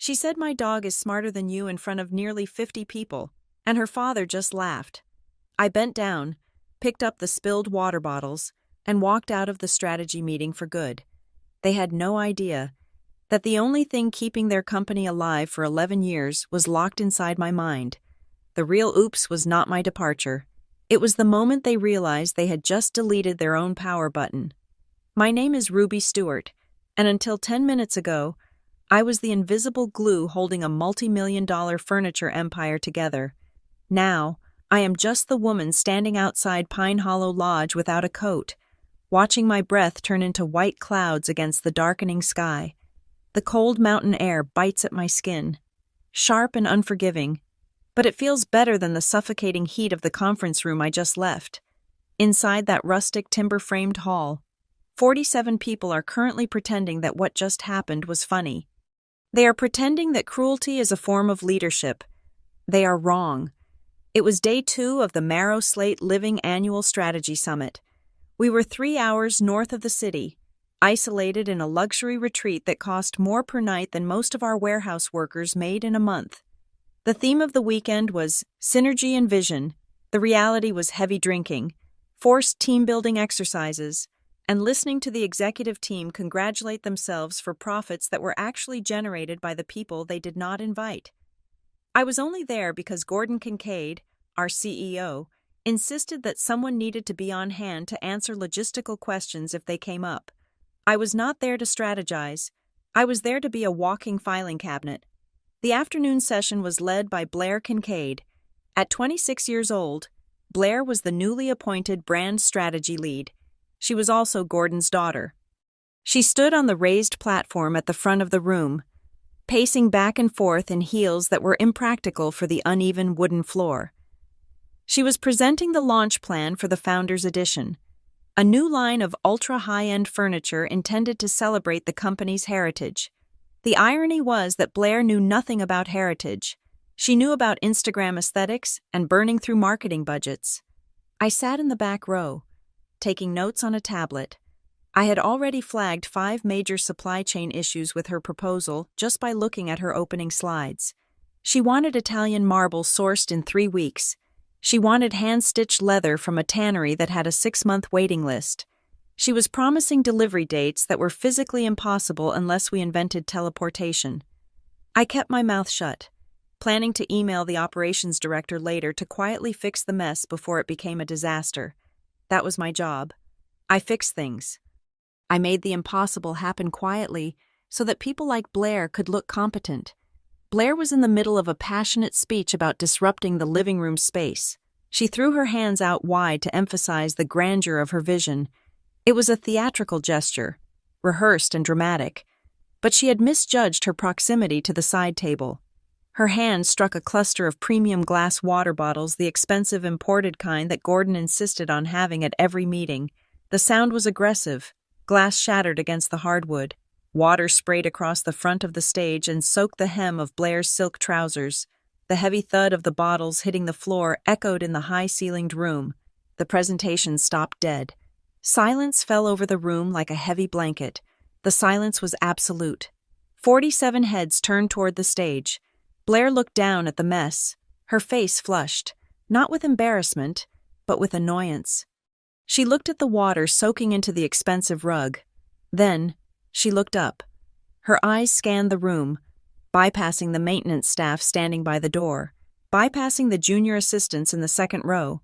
She said my dog is smarter than you in front of nearly 50 people, and her father just laughed. I bent down, picked up the spilled water bottles, and walked out of the strategy meeting for good. They had no idea that the only thing keeping their company alive for 11 years was locked inside my mind. The real oops was not my departure. It was the moment they realized they had just deleted their own power button. My name is Ruby Stewart, and until 10 minutes ago, I was the invisible glue holding a multi-million-dollar furniture empire together. Now, I am just the woman standing outside Pine Hollow Lodge without a coat, watching my breath turn into white clouds against the darkening sky. The cold mountain air bites at my skin, sharp and unforgiving, but it feels better than the suffocating heat of the conference room I just left. Inside that rustic timber-framed hall, 47 people are currently pretending that what just happened was funny. They are pretending that cruelty is a form of leadership. They are wrong. It was day 2 of the Marrow Slate Living Annual Strategy Summit. We were 3 hours north of the city, isolated in a luxury retreat that cost more per night than most of our warehouse workers made in a month. The theme of the weekend was synergy and vision. The reality was heavy drinking, forced team-building exercises, and listening to the executive team congratulate themselves for profits that were actually generated by the people they did not invite. I was only there because Gordon Kincaid, our CEO, insisted that someone needed to be on hand to answer logistical questions if they came up. I was not there to strategize. I was there to be a walking filing cabinet. The afternoon session was led by Blair Kincaid. At 26 years old, Blair was the newly appointed brand strategy lead. She was also Gordon's daughter. She stood on the raised platform at the front of the room, pacing back and forth in heels that were impractical for the uneven wooden floor. She was presenting the launch plan for the Founders Edition, a new line of ultra-high-end furniture intended to celebrate the company's heritage. The irony was that Blair knew nothing about heritage. She knew about Instagram aesthetics and burning through marketing budgets. I sat in the back row, taking notes on a tablet. I had already flagged 5 major supply chain issues with her proposal just by looking at her opening slides. She wanted Italian marble sourced in 3 weeks. She wanted hand-stitched leather from a tannery that had a 6-month waiting list. She was promising delivery dates that were physically impossible unless we invented teleportation. I kept my mouth shut, planning to email the operations director later to quietly fix the mess before it became a disaster. That was my job. I fixed things. I made the impossible happen quietly so that people like Blair could look competent. Blair was in the middle of a passionate speech about disrupting the living room space. She threw her hands out wide to emphasize the grandeur of her vision. It was a theatrical gesture, rehearsed and dramatic, but she had misjudged her proximity to the side table. Her hand struck a cluster of premium glass water bottles, the expensive imported kind that Gordon insisted on having at every meeting. The sound was aggressive. Glass shattered against the hardwood. Water sprayed across the front of the stage and soaked the hem of Blair's silk trousers. The heavy thud of the bottles hitting the floor echoed in the high-ceilinged room. The presentation stopped dead. Silence fell over the room like a heavy blanket. The silence was absolute. 47 heads turned toward the stage. Blair looked down at the mess, her face flushed, not with embarrassment, but with annoyance. She looked at the water soaking into the expensive rug. Then, she looked up. Her eyes scanned the room, bypassing the maintenance staff standing by the door, bypassing the junior assistants in the second row.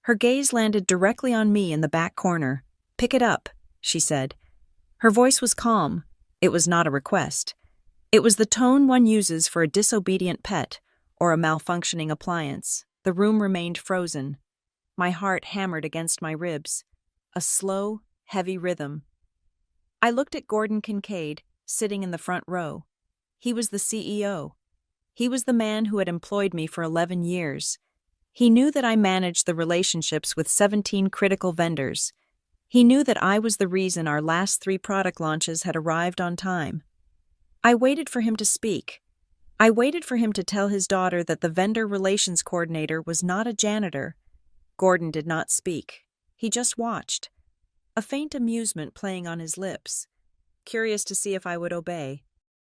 Her gaze landed directly on me in the back corner. "Pick it up," she said. Her voice was calm. It was not a request. It was the tone one uses for a disobedient pet or a malfunctioning appliance. The room remained frozen. My heart hammered against my ribs. A slow, heavy rhythm. I looked at Gordon Kincaid, sitting in the front row. He was the CEO. He was the man who had employed me for 11 years. He knew that I managed the relationships with 17 critical vendors. He knew that I was the reason our last 3 product launches had arrived on time. I waited for him to speak. I waited for him to tell his daughter that the vendor relations coordinator was not a janitor. Gordon did not speak. He just watched, a faint amusement playing on his lips, curious to see if I would obey.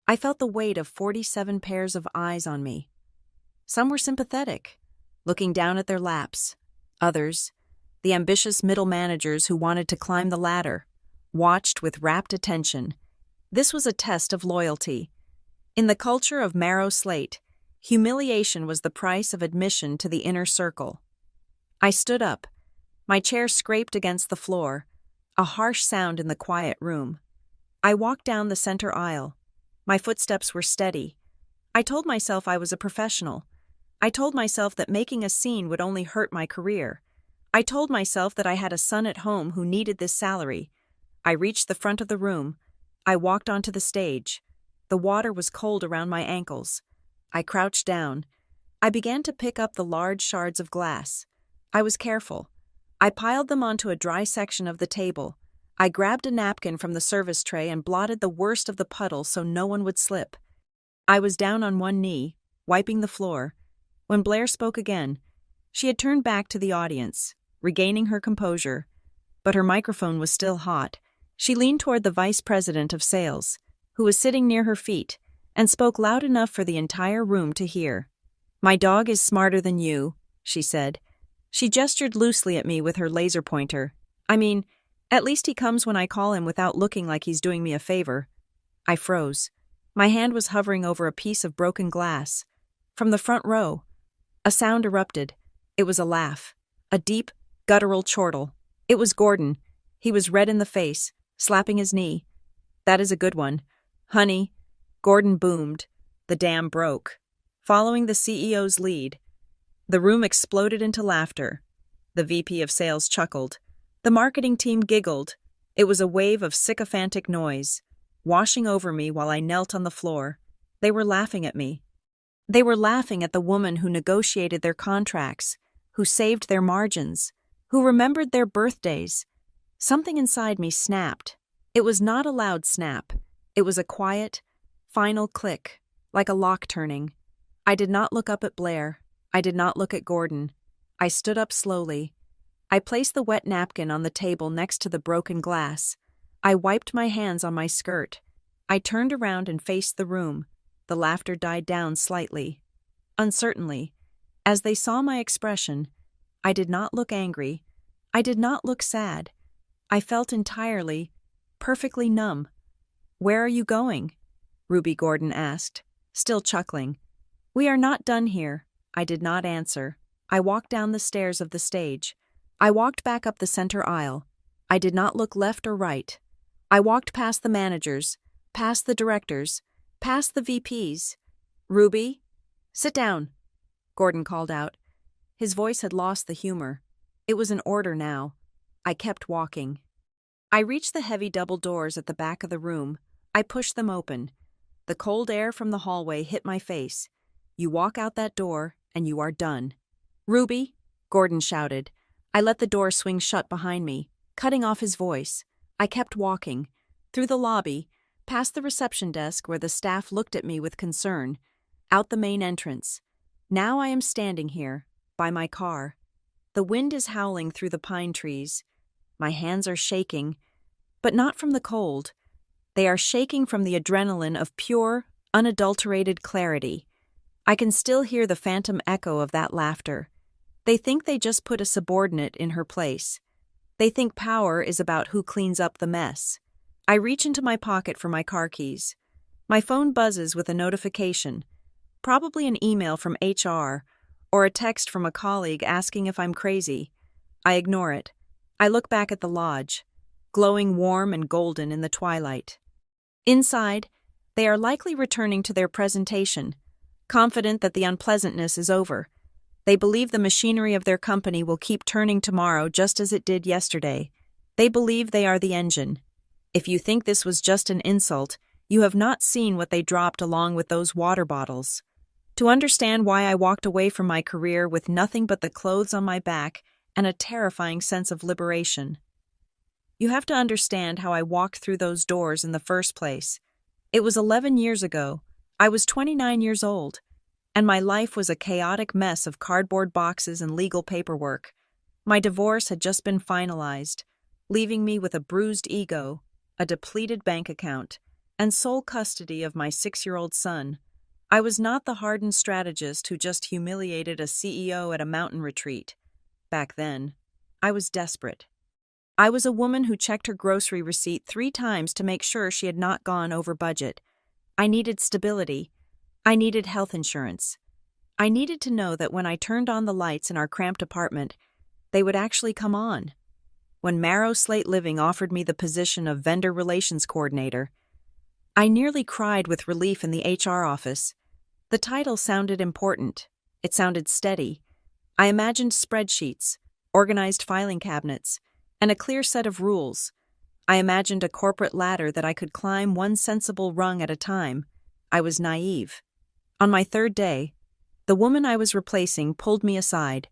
I felt the weight of 47 pairs of eyes on me. Some were sympathetic, looking down at their laps. Others, the ambitious middle managers who wanted to climb the ladder, watched with rapt attention. This was a test of loyalty. In the culture of Marrow Slate, humiliation was the price of admission to the inner circle. I stood up. My chair scraped against the floor, a harsh sound in the quiet room. I walked down the center aisle. My footsteps were steady. I told myself I was a professional. I told myself that making a scene would only hurt my career. I told myself that I had a son at home who needed this salary. I reached the front of the room. I walked onto the stage. The water was cold around my ankles. I crouched down. I began to pick up the large shards of glass. I was careful. I piled them onto a dry section of the table. I grabbed a napkin from the service tray and blotted the worst of the puddle so no one would slip. I was down on one knee, wiping the floor, when Blair spoke again. She had turned back to the audience, regaining her composure, but her microphone was still hot. She leaned toward the vice president of sales, who was sitting near her feet, and spoke loud enough for the entire room to hear. "My dog is smarter than you," she said. She gestured loosely at me with her laser pointer. "I mean, at least he comes when I call him without looking like he's doing me a favor." I froze. My hand was hovering over a piece of broken glass. From the front row, a sound erupted. It was a laugh. A deep, guttural chortle. It was Gordon. He was red in the face, slapping his knee. "That is a good one. Honey," Gordon boomed. The dam broke. Following the CEO's lead, the room exploded into laughter. The VP of sales chuckled. The marketing team giggled. It was a wave of sycophantic noise, washing over me while I knelt on the floor. They were laughing at me. They were laughing at the woman who negotiated their contracts, who saved their margins, who remembered their birthdays. Something inside me snapped. It was not a loud snap. It was a quiet, final click, like a lock turning. I did not look up at Blair. I did not look at Gordon. I stood up slowly. I placed the wet napkin on the table next to the broken glass. I wiped my hands on my skirt. I turned around and faced the room. The laughter died down slightly. Uncertainly, as they saw my expression, I did not look angry. I did not look sad. I felt entirely, perfectly numb. "Where are you going?" Ruby Gordon asked, still chuckling. "We are not done here." I did not answer. I walked down the stairs of the stage. I walked back up the center aisle. I did not look left or right. I walked past the managers, past the directors, past the VPs. "Ruby, sit down," Gordon called out. His voice had lost the humor. It was an order now. I kept walking. I reached the heavy double doors at the back of the room. I pushed them open. The cold air from the hallway hit my face. You walk out that door, and you are done. "Ruby," Gordon shouted. I let the door swing shut behind me, cutting off his voice. I kept walking, through the lobby, past the reception desk where the staff looked at me with concern, out the main entrance. Now I am standing here, by my car. The wind is howling through the pine trees. My hands are shaking, but not from the cold. They are shaking from the adrenaline of pure, unadulterated clarity. I can still hear the phantom echo of that laughter. They think they just put a subordinate in her place. They think power is about who cleans up the mess. I reach into my pocket for my car keys. My phone buzzes with a notification, probably an email from HR or a text from a colleague asking if I'm crazy. I ignore it. I look back at the lodge, glowing warm and golden in the twilight. Inside, they are likely returning to their presentation, confident that the unpleasantness is over. They believe the machinery of their company will keep turning tomorrow just as it did yesterday. They believe they are the engine. If you think this was just an insult, you have not seen what they dropped along with those water bottles. To understand why I walked away from my career with nothing but the clothes on my back and a terrifying sense of liberation, you have to understand how I walked through those doors in the first place. It was 11 years ago. I was 29 years old, and my life was a chaotic mess of cardboard boxes and legal paperwork. My divorce had just been finalized, leaving me with a bruised ego, a depleted bank account, and sole custody of my 6-year-old son. I was not the hardened strategist who just humiliated a CEO at a mountain retreat. Back then, I was desperate. I was a woman who checked her grocery receipt 3 times to make sure she had not gone over budget. I needed stability. I needed health insurance. I needed to know that when I turned on the lights in our cramped apartment, they would actually come on. When Marrow Slate Living offered me the position of vendor relations coordinator, I nearly cried with relief in the HR office. The title sounded important. It sounded steady. I imagined spreadsheets, organized filing cabinets, and a clear set of rules. I imagined a corporate ladder that I could climb one sensible rung at a time. I was naive. On my 3rd day, the woman I was replacing pulled me aside.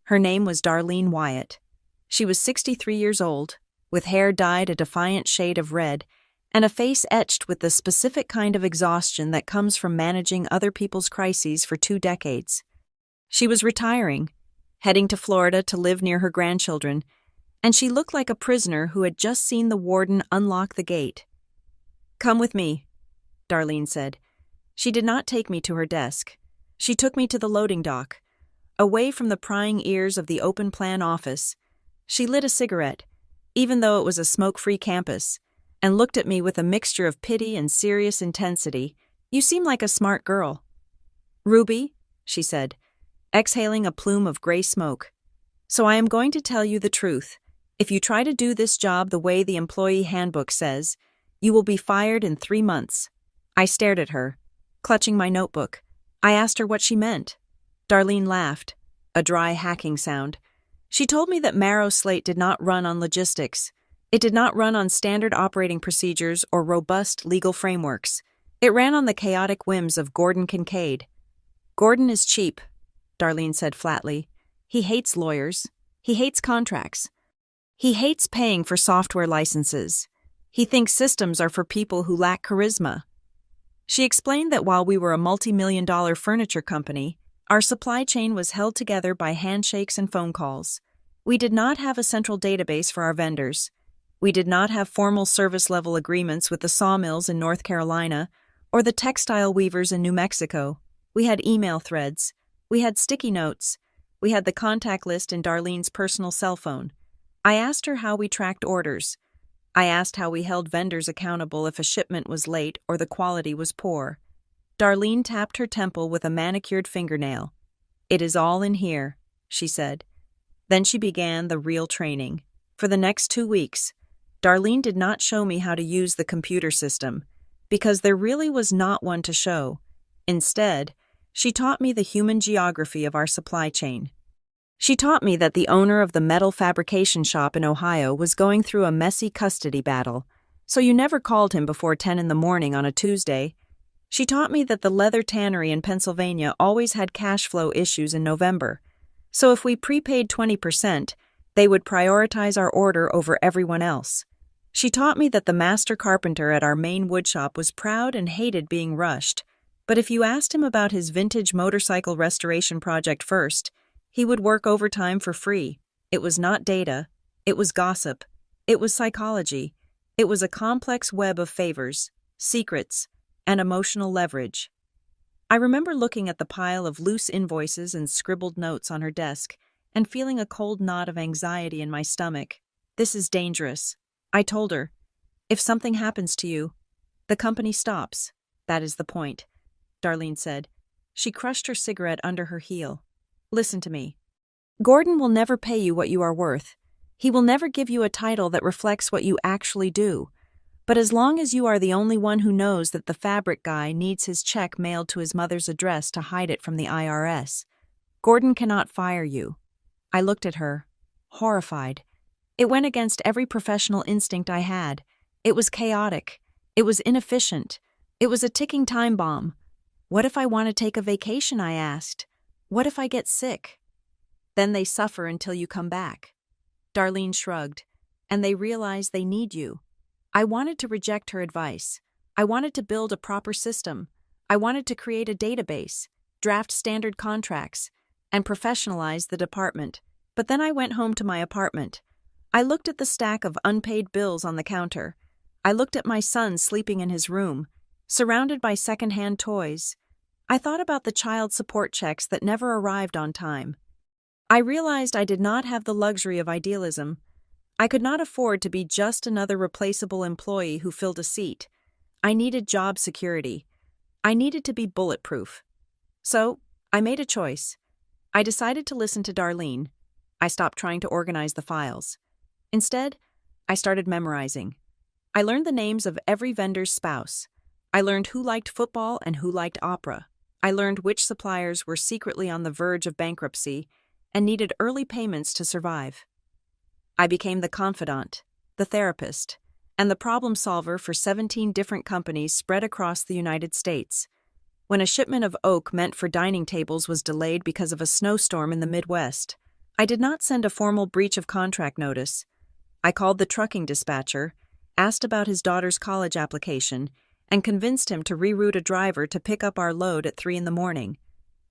Her name was Darlene Wyatt. She was 63 years old, with hair dyed a defiant shade of red, and a face etched with the specific kind of exhaustion that comes from managing other people's crises for 2 decades. She was retiring, heading to Florida to live near her grandchildren, and she looked like a prisoner who had just seen the warden unlock the gate. "Come with me," Darlene said. She did not take me to her desk. She took me to the loading dock, away from the prying ears of the open plan office. She lit a cigarette, even though it was a smoke-free campus, and looked at me with a mixture of pity and serious intensity. "You seem like a smart girl." "Ruby," she said, exhaling a plume of gray smoke. "So I am going to tell you the truth. If you try to do this job the way the employee handbook says, you will be fired in 3 months." I stared at her, clutching my notebook. I asked her what she meant. Darlene laughed, a dry hacking sound. She told me that Marrow Slate did not run on logistics. It did not run on standard operating procedures or robust legal frameworks. It ran on the chaotic whims of Gordon Kincaid. "Gordon is cheap," Darlene said flatly. "He hates lawyers. He hates contracts. He hates paying for software licenses. He thinks systems are for people who lack charisma." She explained that while we were a multi-million-dollar furniture company, our supply chain was held together by handshakes and phone calls. We did not have a central database for our vendors. We did not have formal service-level agreements with the sawmills in North Carolina or the textile weavers in New Mexico. We had email threads. We had sticky notes. We had the contact list in Darlene's personal cell phone. I asked her how we tracked orders. I asked how we held vendors accountable if a shipment was late or the quality was poor. Darlene tapped her temple with a manicured fingernail. "It is all in here," she said. Then she began the real training. For the next 2 weeks, Darlene did not show me how to use the computer system, because there really was not one to show. Instead, she taught me the human geography of our supply chain. She taught me that the owner of the metal fabrication shop in Ohio was going through a messy custody battle, so you never called him before 10 in the morning on a Tuesday. She taught me that the leather tannery in Pennsylvania always had cash flow issues in November, so if we prepaid 20%, they would prioritize our order over everyone else. She taught me that the master carpenter at our main woodshop was proud and hated being rushed, but if you asked him about his vintage motorcycle restoration project first, he would work overtime for free. It was not data. It was gossip. It was psychology. It was a complex web of favors, secrets, and emotional leverage. I remember looking at the pile of loose invoices and scribbled notes on her desk and feeling a cold knot of anxiety in my stomach. "This is dangerous," I told her. "If something happens to you, the company stops. That is the point," Darlene said. She crushed her cigarette under her heel. "Listen to me. Gordon will never pay you what you are worth. He will never give you a title that reflects what you actually do. But as long as you are the only one who knows that the fabric guy needs his check mailed to his mother's address to hide it from the IRS, Gordon cannot fire you." I looked at her, horrified. It went against every professional instinct I had. It was chaotic. It was inefficient. It was a ticking time bomb. "What if I want to take a vacation?" I asked. "What if I get sick?" "Then they suffer until you come back." Darlene shrugged. "And they realize they need you." I wanted to reject her advice. I wanted to build a proper system. I wanted to create a database, draft standard contracts, and professionalize the department. But then I went home to my apartment. I looked at the stack of unpaid bills on the counter. I looked at my son sleeping in his room, surrounded by secondhand toys. I thought about the child support checks that never arrived on time. I realized I did not have the luxury of idealism. I could not afford to be just another replaceable employee who filled a seat. I needed job security. I needed to be bulletproof. So, I made a choice. I decided to listen to Darlene. I stopped trying to organize the files. Instead, I started memorizing. I learned the names of every vendor's spouse. I learned who liked football and who liked opera. I learned which suppliers were secretly on the verge of bankruptcy and needed early payments to survive. I became the confidant, the therapist, and the problem solver for 17 different companies spread across the United States. When a shipment of oak meant for dining tables was delayed because of a snowstorm in the Midwest, I did not send a formal breach of contract notice. I called the trucking dispatcher, asked about his daughter's college application, and convinced him to reroute a driver to pick up our load at 3 a.m.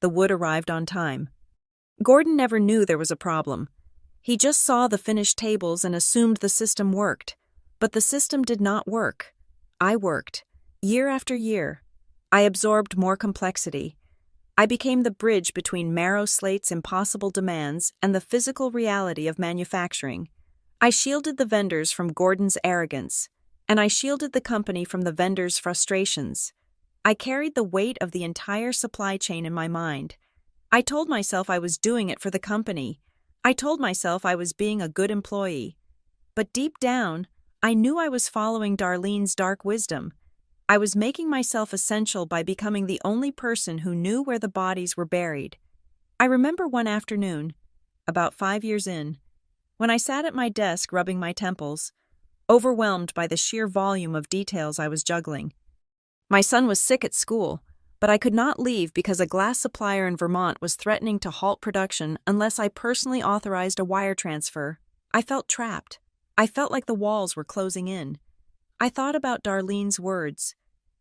The wood arrived on time. Gordon never knew there was a problem. He just saw the finished tables and assumed the system worked. But the system did not work. I worked. Year after year. I absorbed more complexity. I became the bridge between Marrow Slate's impossible demands and the physical reality of manufacturing. I shielded the vendors from Gordon's arrogance, and I shielded the company from the vendors' frustrations. I carried the weight of the entire supply chain in my mind. I told myself I was doing it for the company. I told myself I was being a good employee. But deep down, I knew I was following Darlene's dark wisdom. I was making myself essential by becoming the only person who knew where the bodies were buried. I remember one afternoon, about 5 years in, when I sat at my desk rubbing my temples, overwhelmed by the sheer volume of details I was juggling. My son was sick at school, but I could not leave because a glass supplier in Vermont was threatening to halt production unless I personally authorized a wire transfer. I felt trapped. I felt like the walls were closing in. I thought about Darlene's words.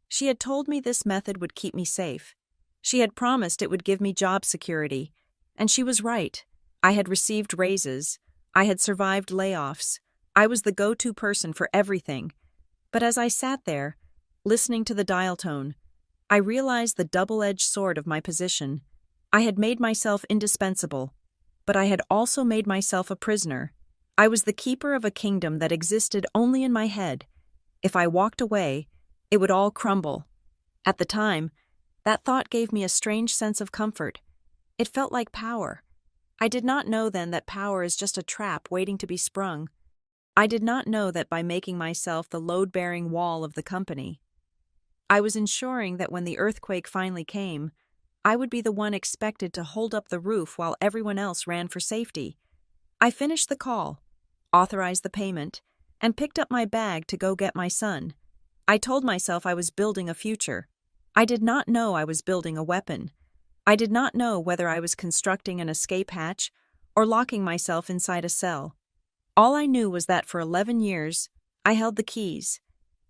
She had told me this method would keep me safe. She had promised it would give me job security. And she was right. I had received raises. I had survived layoffs. I was the go-to person for everything. But as I sat there, listening to the dial tone, I realized the double-edged sword of my position. I had made myself indispensable, but I had also made myself a prisoner. I was the keeper of a kingdom that existed only in my head. If I walked away, it would all crumble. At the time, that thought gave me a strange sense of comfort. It felt like power. I did not know then that power is just a trap waiting to be sprung. I did not know that by making myself the load-bearing wall of the company, I was ensuring that when the earthquake finally came, I would be the one expected to hold up the roof while everyone else ran for safety. I finished the call, authorized the payment, and picked up my bag to go get my son. I told myself I was building a future. I did not know I was building a weapon. I did not know whether I was constructing an escape hatch or locking myself inside a cell. All I knew was that for 11 years, I held the keys,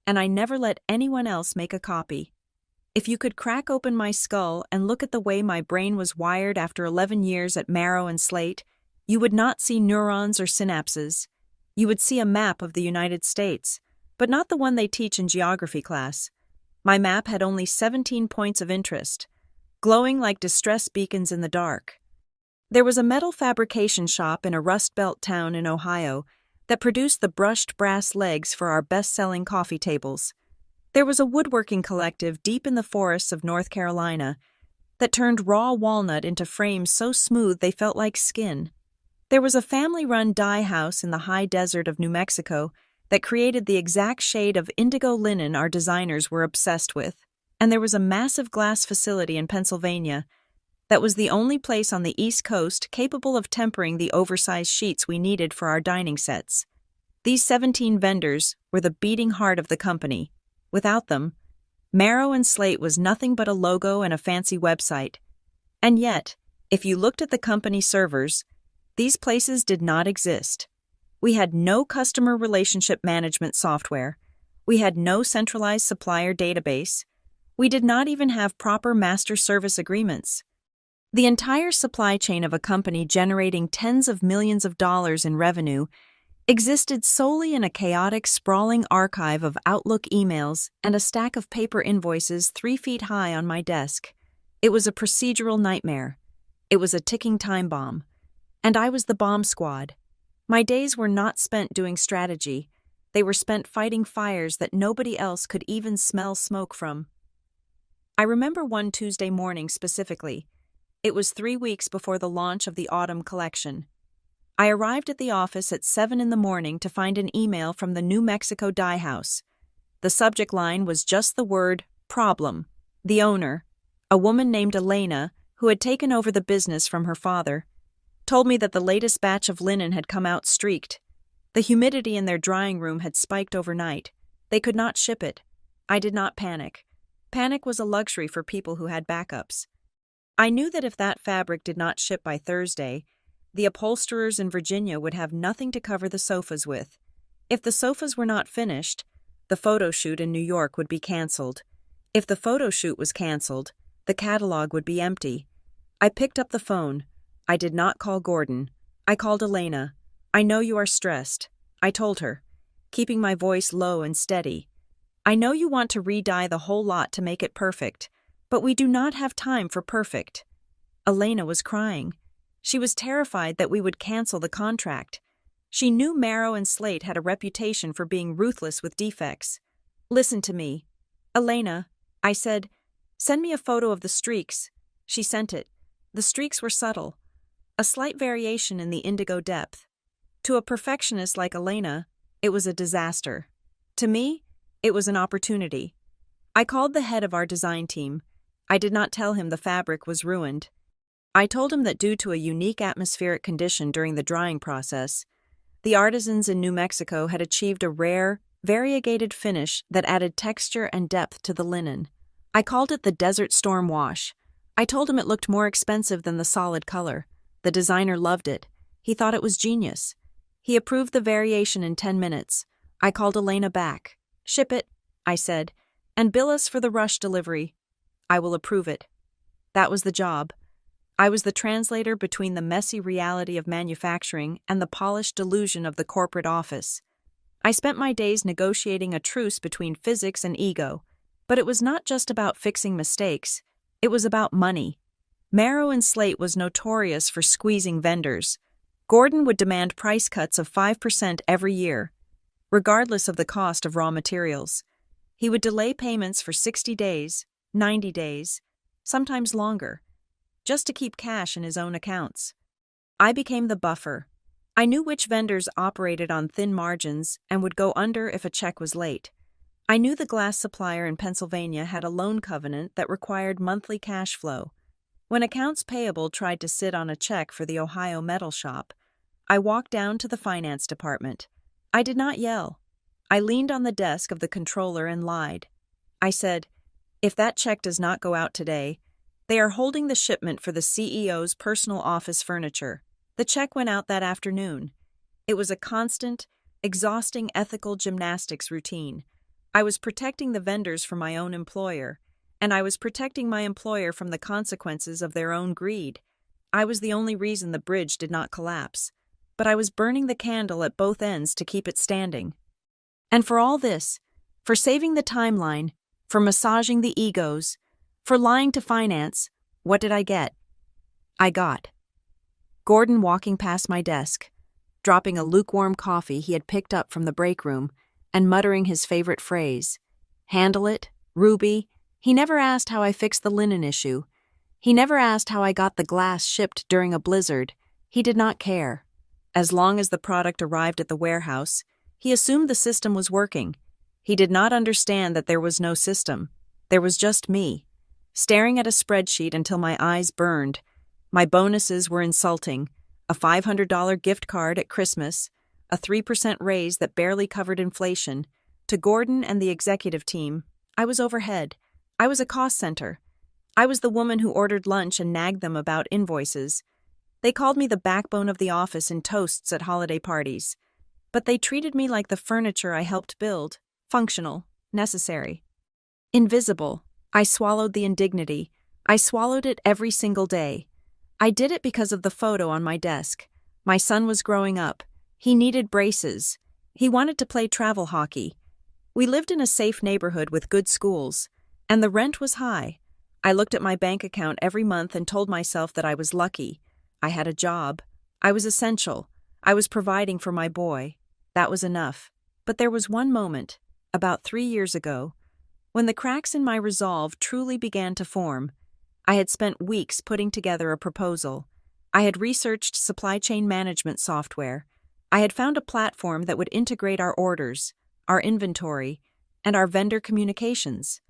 and I never let anyone else make a copy. If you could crack open my skull and look at the way my brain was wired after 11 years at Marrow and Slate, you would not see neurons or synapses. You would see a map of the United States, but not the one they teach in geography class. My map had only 17 points of interest, glowing like distress beacons in the dark. There was a metal fabrication shop in a Rust Belt town in Ohio that produced the brushed brass legs for our best-selling coffee tables. There was a woodworking collective deep in the forests of North Carolina that turned raw walnut into frames so smooth they felt like skin. There was a family-run dye house in the high desert of New Mexico that created the exact shade of indigo linen our designers were obsessed with. And there was a massive glass facility in Pennsylvania that was the only place on the East Coast capable of tempering the oversized sheets we needed for our dining sets. These 17 vendors were the beating heart of the company. Without them, Marrow and Slate was nothing but a logo and a fancy website. And yet, if you looked at the company servers, these places did not exist. We had no customer relationship management software. We had no centralized supplier database. We did not even have proper master service agreements. The entire supply chain of a company generating tens of millions of dollars in revenue existed solely in a chaotic, sprawling archive of Outlook emails and a stack of paper invoices 3 feet high on my desk. It was a procedural nightmare. It was a ticking time bomb. And I was the bomb squad. My days were not spent doing strategy. They were spent fighting fires that nobody else could even smell smoke from. I remember one Tuesday morning specifically. It was 3 weeks before the launch of the autumn collection. I arrived at the office at 7 in the morning to find an email from the New Mexico dye house. The subject line was just the word, problem. The owner, a woman named Elena, who had taken over the business from her father, told me that the latest batch of linen had come out streaked. The humidity in their drying room had spiked overnight. They could not ship it. I did not panic. Panic was a luxury for people who had backups. I knew that if that fabric did not ship by Thursday, the upholsterers in Virginia would have nothing to cover the sofas with. If the sofas were not finished, the photo shoot in New York would be canceled. If the photo shoot was canceled, the catalog would be empty. I picked up the phone. I did not call Gordon. I called Elena. I know you are stressed, I told her, keeping my voice low and steady. I know you want to re-dye the whole lot to make it perfect, but we do not have time for perfect. Elena was crying. She was terrified that we would cancel the contract. She knew Marrow and Slate had a reputation for being ruthless with defects. Listen to me. Elena, I said, send me a photo of the streaks. She sent it. The streaks were subtle. A slight variation in the indigo depth. To a perfectionist like Elena, it was a disaster. To me, it was an opportunity. I called the head of our design team. I did not tell him the fabric was ruined. I told him that due to a unique atmospheric condition during the drying process, the artisans in New Mexico had achieved a rare, variegated finish that added texture and depth to the linen. I called it the Desert Storm Wash. I told him it looked more expensive than the solid color. The designer loved it. He thought it was genius. He approved the variation in 10 minutes. I called Elena back. Ship it, I said, and bill us for the rush delivery. I will approve it. That was the job. I was the translator between the messy reality of manufacturing and the polished delusion of the corporate office. I spent my days negotiating a truce between physics and ego, but it was not just about fixing mistakes. It was about money. Marrow and Slate was notorious for squeezing vendors. Gordon would demand price cuts of 5% every year, regardless of the cost of raw materials. He would delay payments for 60 days, 90 days, sometimes longer, just to keep cash in his own accounts. I became the buffer. I knew which vendors operated on thin margins and would go under if a check was late. I knew the glass supplier in Pennsylvania had a loan covenant that required monthly cash flow. When accounts payable tried to sit on a check for the Ohio metal shop, I walked down to the finance department. I did not yell. I leaned on the desk of the controller and lied. I said, if that check does not go out today, they are holding the shipment for the CEO's personal office furniture. The check went out that afternoon. It was a constant, exhausting ethical gymnastics routine. I was protecting the vendors from my own employer, and I was protecting my employer from the consequences of their own greed. I was the only reason the bridge did not collapse, but I was burning the candle at both ends to keep it standing. And for all this, for saving the timeline, for massaging the egos, for lying to finance, what did I get? I got Gordon walking past my desk, dropping a lukewarm coffee he had picked up from the break room, and muttering his favorite phrase, handle it, Ruby. He never asked how I fixed the linen issue. He never asked how I got the glass shipped during a blizzard. He did not care. As long as the product arrived at the warehouse, he assumed the system was working. He did not understand that there was no system. There was just me, staring at a spreadsheet until my eyes burned. My bonuses were insulting. A $500 gift card at Christmas, a 3% raise that barely covered inflation. To Gordon and the executive team, I was overhead. I was a cost center. I was the woman who ordered lunch and nagged them about invoices. They called me the backbone of the office in toasts at holiday parties. But they treated me like the furniture I helped build, functional, necessary. Invisible. I swallowed the indignity. I swallowed it every single day. I did it because of the photo on my desk. My son was growing up. He needed braces. He wanted to play travel hockey. We lived in a safe neighborhood with good schools, and the rent was high. I looked at my bank account every month and told myself that I was lucky. I had a job. I was essential. I was providing for my boy. That was enough. But there was one moment, about 3 years ago, when the cracks in my resolve truly began to form. I had spent weeks putting together a proposal. I had researched supply chain management software. I had found a platform that would integrate our orders, our inventory, and our vendor communications.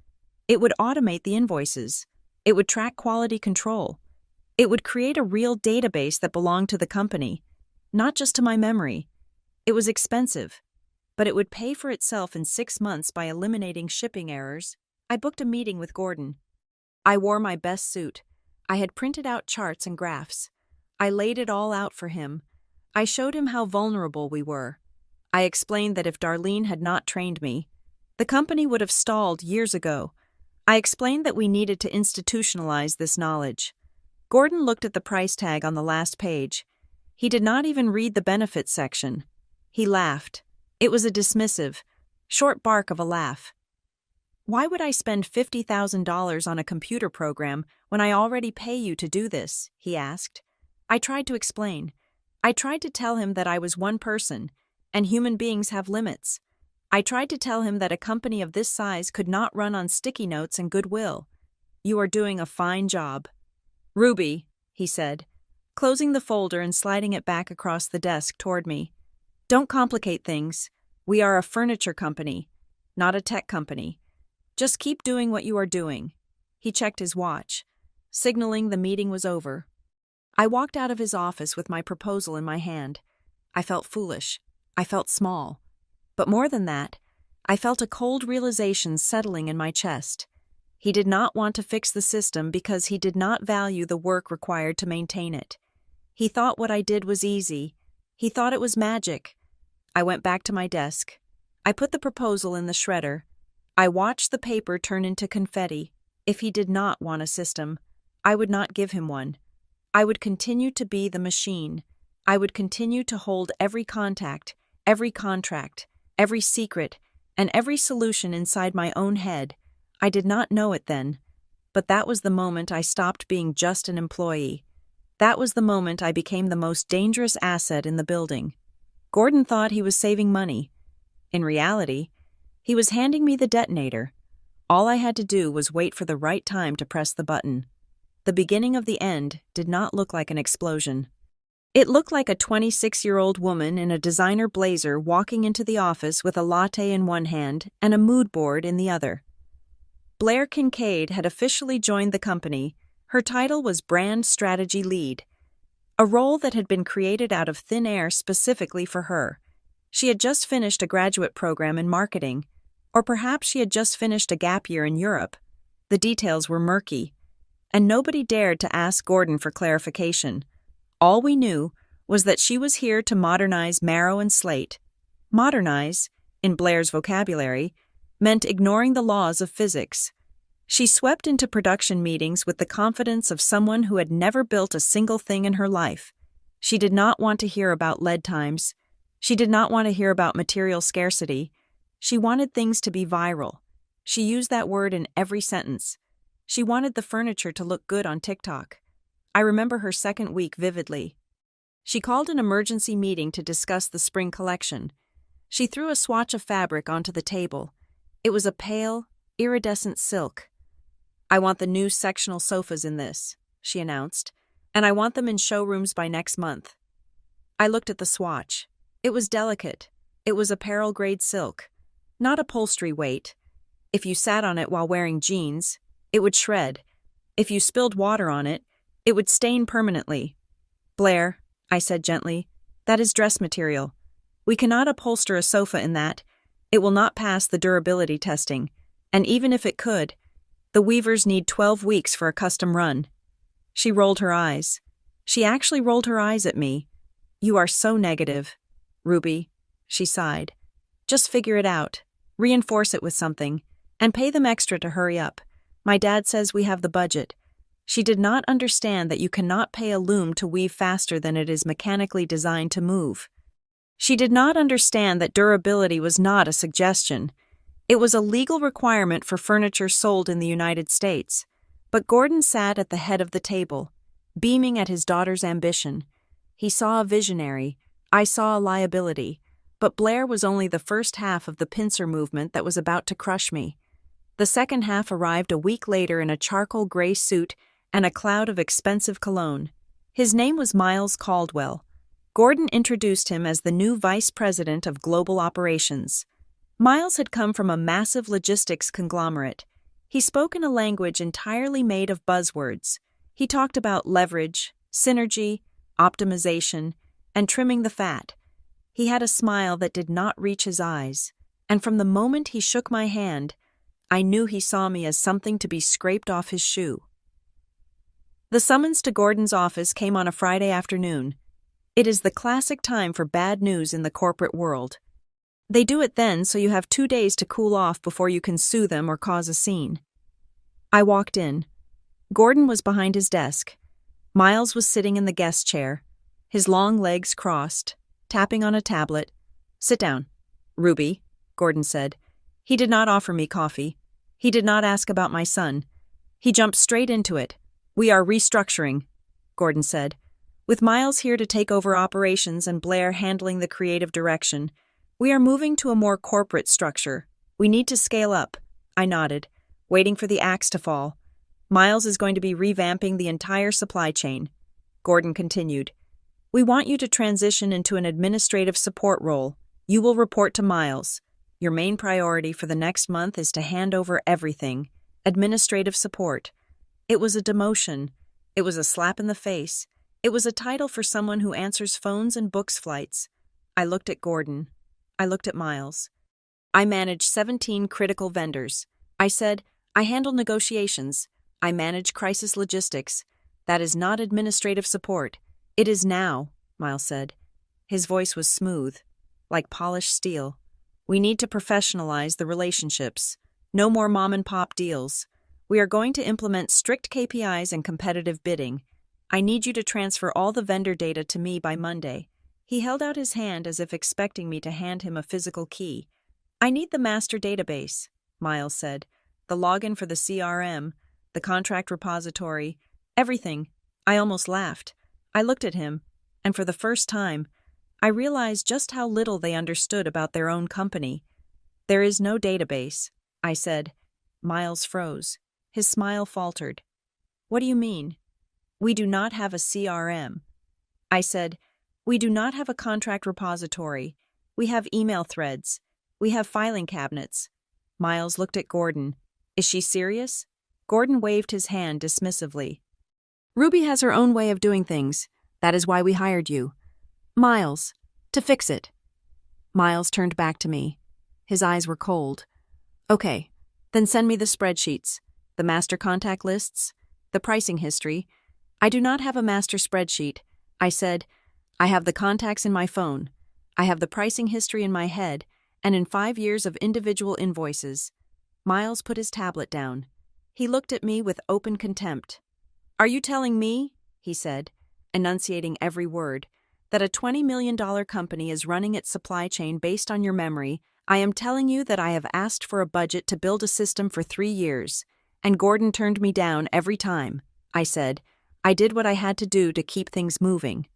It would automate the invoices. It would track quality control. It would create a real database that belonged to the company, not just to my memory. It was expensive, but it would pay for itself in 6 months by eliminating shipping errors. I booked a meeting with Gordon. I wore my best suit. I had printed out charts and graphs. I laid it all out for him. I showed him how vulnerable we were. I explained that if Darlene had not trained me, the company would have stalled years ago. I explained that we needed to institutionalize this knowledge. Gordon looked at the price tag on the last page. He did not even read the benefits section. He laughed. It was a dismissive, short bark of a laugh. "Why would I spend $50,000 on a computer program when I already pay you to do this?" he asked. I tried to explain. I tried to tell him that I was one person, and human beings have limits. I tried to tell him that a company of this size could not run on sticky notes and goodwill. "You are doing a fine job." "Ruby," he said, closing the folder and sliding it back across the desk toward me. "Don't complicate things. We are a furniture company, not a tech company. Just keep doing what you are doing." He checked his watch, signaling the meeting was over. I walked out of his office with my proposal in my hand. I felt foolish. I felt small. But more than that, I felt a cold realization settling in my chest. He did not want to fix the system because he did not value the work required to maintain it. He thought what I did was easy. He thought it was magic. I went back to my desk. I put the proposal in the shredder. I watched the paper turn into confetti. If he did not want a system, I would not give him one. I would continue to be the machine. I would continue to hold every contact, every contract, every secret, and every solution inside my own head. I did not know it then, but that was the moment I stopped being just an employee. That was the moment I became the most dangerous asset in the building. Gordon thought he was saving money. In reality, he was handing me the detonator. All I had to do was wait for the right time to press the button. The beginning of the end did not look like an explosion. It looked like a 26-year-old woman in a designer blazer walking into the office with a latte in one hand and a mood board in the other. Blair Kincaid had officially joined the company. Her title was Brand Strategy Lead, a role that had been created out of thin air specifically for her. She had just finished a graduate program in marketing, or perhaps she had just finished a gap year in Europe. The details were murky, and nobody dared to ask Gordon for clarification. All we knew was that she was here to modernize Marrow and Slate. Modernize, in Blair's vocabulary, meant ignoring the laws of physics. She swept into production meetings with the confidence of someone who had never built a single thing in her life. She did not want to hear about lead times. She did not want to hear about material scarcity. She wanted things to be viral. She used that word in every sentence. She wanted the furniture to look good on TikTok. I remember her second week vividly. She called an emergency meeting to discuss the spring collection. She threw a swatch of fabric onto the table. It was a pale, iridescent silk. "I want the new sectional sofas in this," she announced, "and I want them in showrooms by next month." I looked at the swatch. It was delicate. It was apparel-grade silk, not upholstery weight. If you sat on it while wearing jeans, it would shred. If you spilled water on it, it would stain permanently. "Blair," I said gently, "that is dress material. We cannot upholster a sofa in that. It will not pass the durability testing, and even if it could, the weavers need 12 weeks for a custom run." She rolled her eyes. She actually rolled her eyes at me. "You are so negative, Ruby," she sighed. "Just figure it out, reinforce it with something, and pay them extra to hurry up. My dad says we have the budget." She did not understand that you cannot pay a loom to weave faster than it is mechanically designed to move. She did not understand that durability was not a suggestion. It was a legal requirement for furniture sold in the United States. But Gordon sat at the head of the table, beaming at his daughter's ambition. He saw a visionary, I saw a liability, but Blair was only the first half of the pincer movement that was about to crush me. The second half arrived a week later in a charcoal gray suit and a cloud of expensive cologne. His name was Miles Caldwell. Gordon introduced him as the new vice president of global operations. Miles had come from a massive logistics conglomerate. He spoke in a language entirely made of buzzwords. He talked about leverage, synergy, optimization, and trimming the fat. He had a smile that did not reach his eyes, and from the moment he shook my hand, I knew he saw me as something to be scraped off his shoe. The summons to Gordon's office came on a Friday afternoon. It is the classic time for bad news in the corporate world. They do it then so you have 2 days to cool off before you can sue them or cause a scene. I walked in. Gordon was behind his desk. Miles was sitting in the guest chair, his long legs crossed, tapping on a tablet. "Sit down, Ruby," Gordon said. He did not offer me coffee. He did not ask about my son. He jumped straight into it. "We are restructuring," Gordon said. "With Miles here to take over operations and Blair handling the creative direction, we are moving to a more corporate structure. We need to scale up." I nodded, waiting for the axe to fall. "Miles is going to be revamping the entire supply chain." Gordon continued. "We want you to transition into an administrative support role. You will report to Miles. Your main priority for the next month is to hand over everything. Administrative support." It was a demotion. It was a slap in the face. It was a title for someone who answers phones and books flights. I looked at Gordon. I looked at Miles. "I manage 17 critical vendors." I said, "I handle negotiations. I manage crisis logistics. That is not administrative support. It is now," Miles said. His voice was smooth, like polished steel. "We need to professionalize the relationships. No more mom-and-pop deals. We are going to implement strict KPIs and competitive bidding. I need you to transfer all the vendor data to me by Monday." He held out his hand as if expecting me to hand him a physical key. "I need the master database," Miles said. "The login for the CRM, the contract repository, everything." I almost laughed. I looked at him, and for the first time, I realized just how little they understood about their own company. "There is no database," I said. Miles froze. His smile faltered. "What do you mean?" "We do not have a CRM." I said, "We do not have a contract repository. We have email threads. We have filing cabinets." Miles looked at Gordon. "Is she serious?" Gordon waved his hand dismissively. "Ruby has her own way of doing things. That is why we hired you. Miles, to fix it." Miles turned back to me. His eyes were cold. "Okay, then send me the spreadsheets, the master contact lists, the pricing history." "I do not have a master spreadsheet," I said. "I have the contacts in my phone. I have the pricing history in my head, and in 5 years of individual invoices." Miles put his tablet down. He looked at me with open contempt. "Are you telling me," he said, enunciating every word, "that a $20 million company is running its supply chain based on your memory? I am telling you that I have asked for a budget to build a system for 3 years, and Gordon turned me down every time." I said, "I did what I had to do to keep things moving."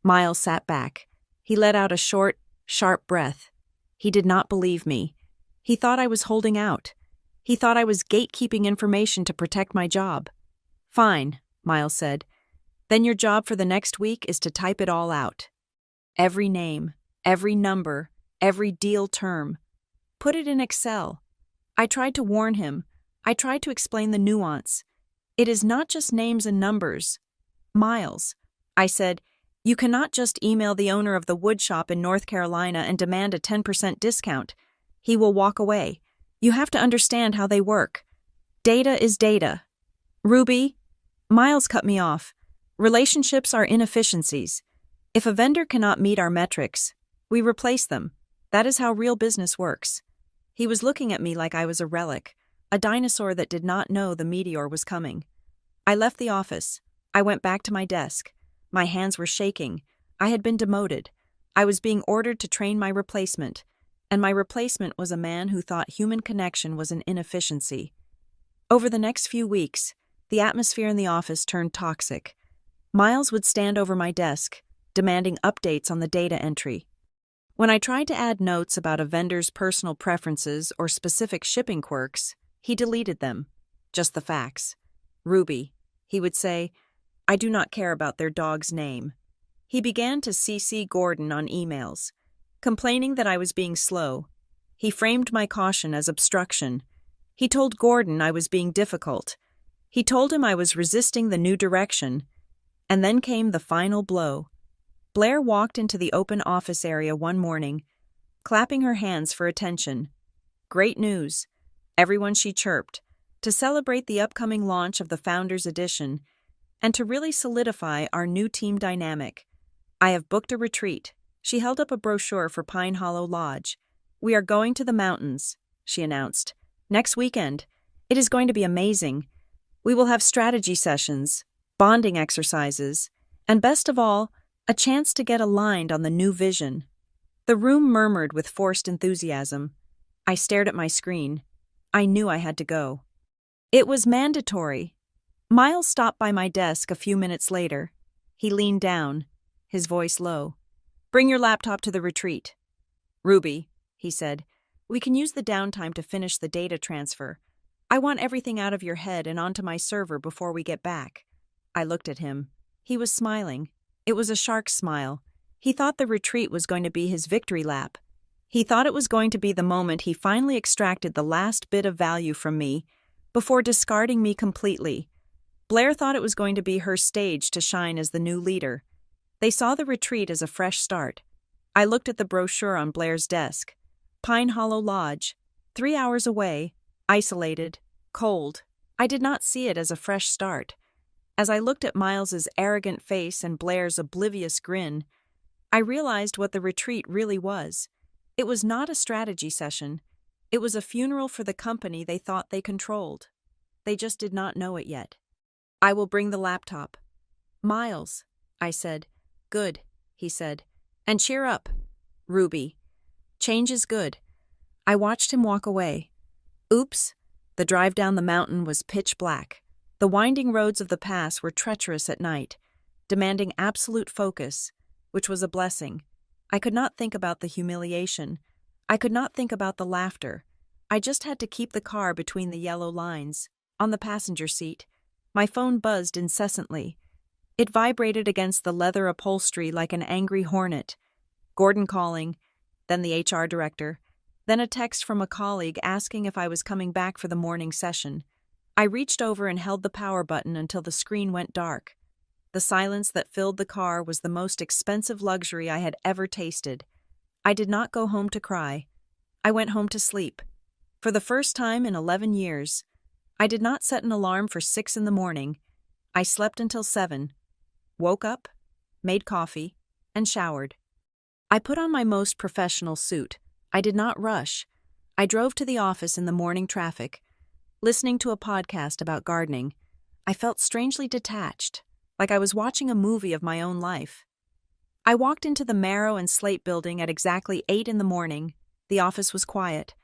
Miles sat back. He let out a short, sharp breath. He did not believe me. He thought I was holding out. He thought I was gatekeeping information to protect my job. "Fine," Miles said. "Then your job for the next week is to type it all out. Every name, every number, every deal term. Put it in Excel." I tried to warn him. I tried to explain the nuance. "It is not just names and numbers. Miles," I said, "you cannot just email the owner of the wood shop in North Carolina and demand a 10% discount. He will walk away. You have to understand how they work. Data is data." "Ruby," Miles cut me off. "Relationships are inefficiencies. If a vendor cannot meet our metrics, we replace them. That is how real business works." He was looking at me like I was a relic, a dinosaur that did not know the meteor was coming. I left the office. I went back to my desk. My hands were shaking. I had been demoted. I was being ordered to train my replacement, and my replacement was a man who thought human connection was an inefficiency. Over the next few weeks, the atmosphere in the office turned toxic. Miles would stand over my desk, demanding updates on the data entry. When I tried to add notes about a vendor's personal preferences or specific shipping quirks, he deleted them. Just the facts. "Ruby," he would say, "I do not care about their dog's name." He began to CC Gordon on emails, complaining that I was being slow. He framed my caution as obstruction. He told Gordon I was being difficult. He told him I was resisting the new direction. And then came the final blow. Blair walked into the open office area one morning, clapping her hands for attention. Great news, everyone, she chirped, to celebrate the upcoming launch of the Founders Edition and to really solidify our new team dynamic. I have booked a retreat. She held up a brochure for Pine Hollow Lodge. "We are going to the mountains," she announced. "Next weekend. It is going to be amazing. We will have strategy sessions, bonding exercises, and best of all, a chance to get aligned on the new vision." The room murmured with forced enthusiasm. I stared at my screen. I knew I had to go. It was mandatory. Miles stopped by my desk a few minutes later. He leaned down, his voice low. "Bring your laptop to the retreat." "Ruby," he said, "we can use the downtime to finish the data transfer. I want everything out of your head and onto my server before we get back." I looked at him. He was smiling. It was a shark's smile. He thought the retreat was going to be his victory lap. He thought it was going to be the moment he finally extracted the last bit of value from me before discarding me completely. Blair thought it was going to be her stage to shine as the new leader. They saw the retreat as a fresh start. I looked at the brochure on Blair's desk. Pine Hollow Lodge, 3 hours away, isolated, cold. I did not see it as a fresh start. As I looked at Miles's arrogant face and Blair's oblivious grin, I realized what the retreat really was. It was not a strategy session. It was a funeral for the company they thought they controlled. They just did not know it yet. "I will bring the laptop." "Miles," I said. "Good," he said. "And cheer up, Ruby. Change is good." I watched him walk away. Oops, the drive down the mountain was pitch black. The winding roads of the pass were treacherous at night, demanding absolute focus, which was a blessing. I could not think about the humiliation. I could not think about the laughter. I just had to keep the car between the yellow lines. On the passenger seat, my phone buzzed incessantly. It vibrated against the leather upholstery like an angry hornet. Gordon calling, then the HR director, then a text from a colleague asking if I was coming back for the morning session. I reached over and held the power button until the screen went dark. The silence that filled the car was the most expensive luxury I had ever tasted. I did not go home to cry. I went home to sleep. For the first time in 11 years, I did not set an alarm for 6 in the morning. I slept until 7, woke up, made coffee, and showered. I put on my most professional suit. I did not rush. I drove to the office in the morning traffic. Listening to a podcast about gardening, I felt strangely detached, like I was watching a movie of my own life. I walked into the Marrow and Slate building at exactly 8 in the morning. The office was quiet.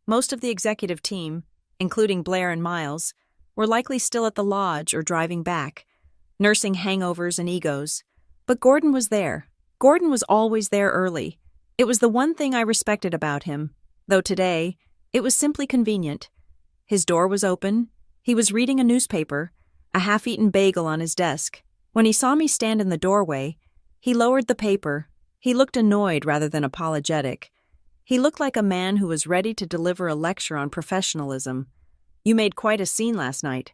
Most of the executive team, including Blair and Miles, were likely still at the lodge or driving back, nursing hangovers and egos. But Gordon was there. Gordon was always there early. It was the one thing I respected about him, though today, it was simply convenient. His door was open. He was reading a newspaper, a half-eaten bagel on his desk. When he saw me stand in the doorway, he lowered the paper. He looked annoyed rather than apologetic. He looked like a man who was ready to deliver a lecture on professionalism. "You made quite a scene last night."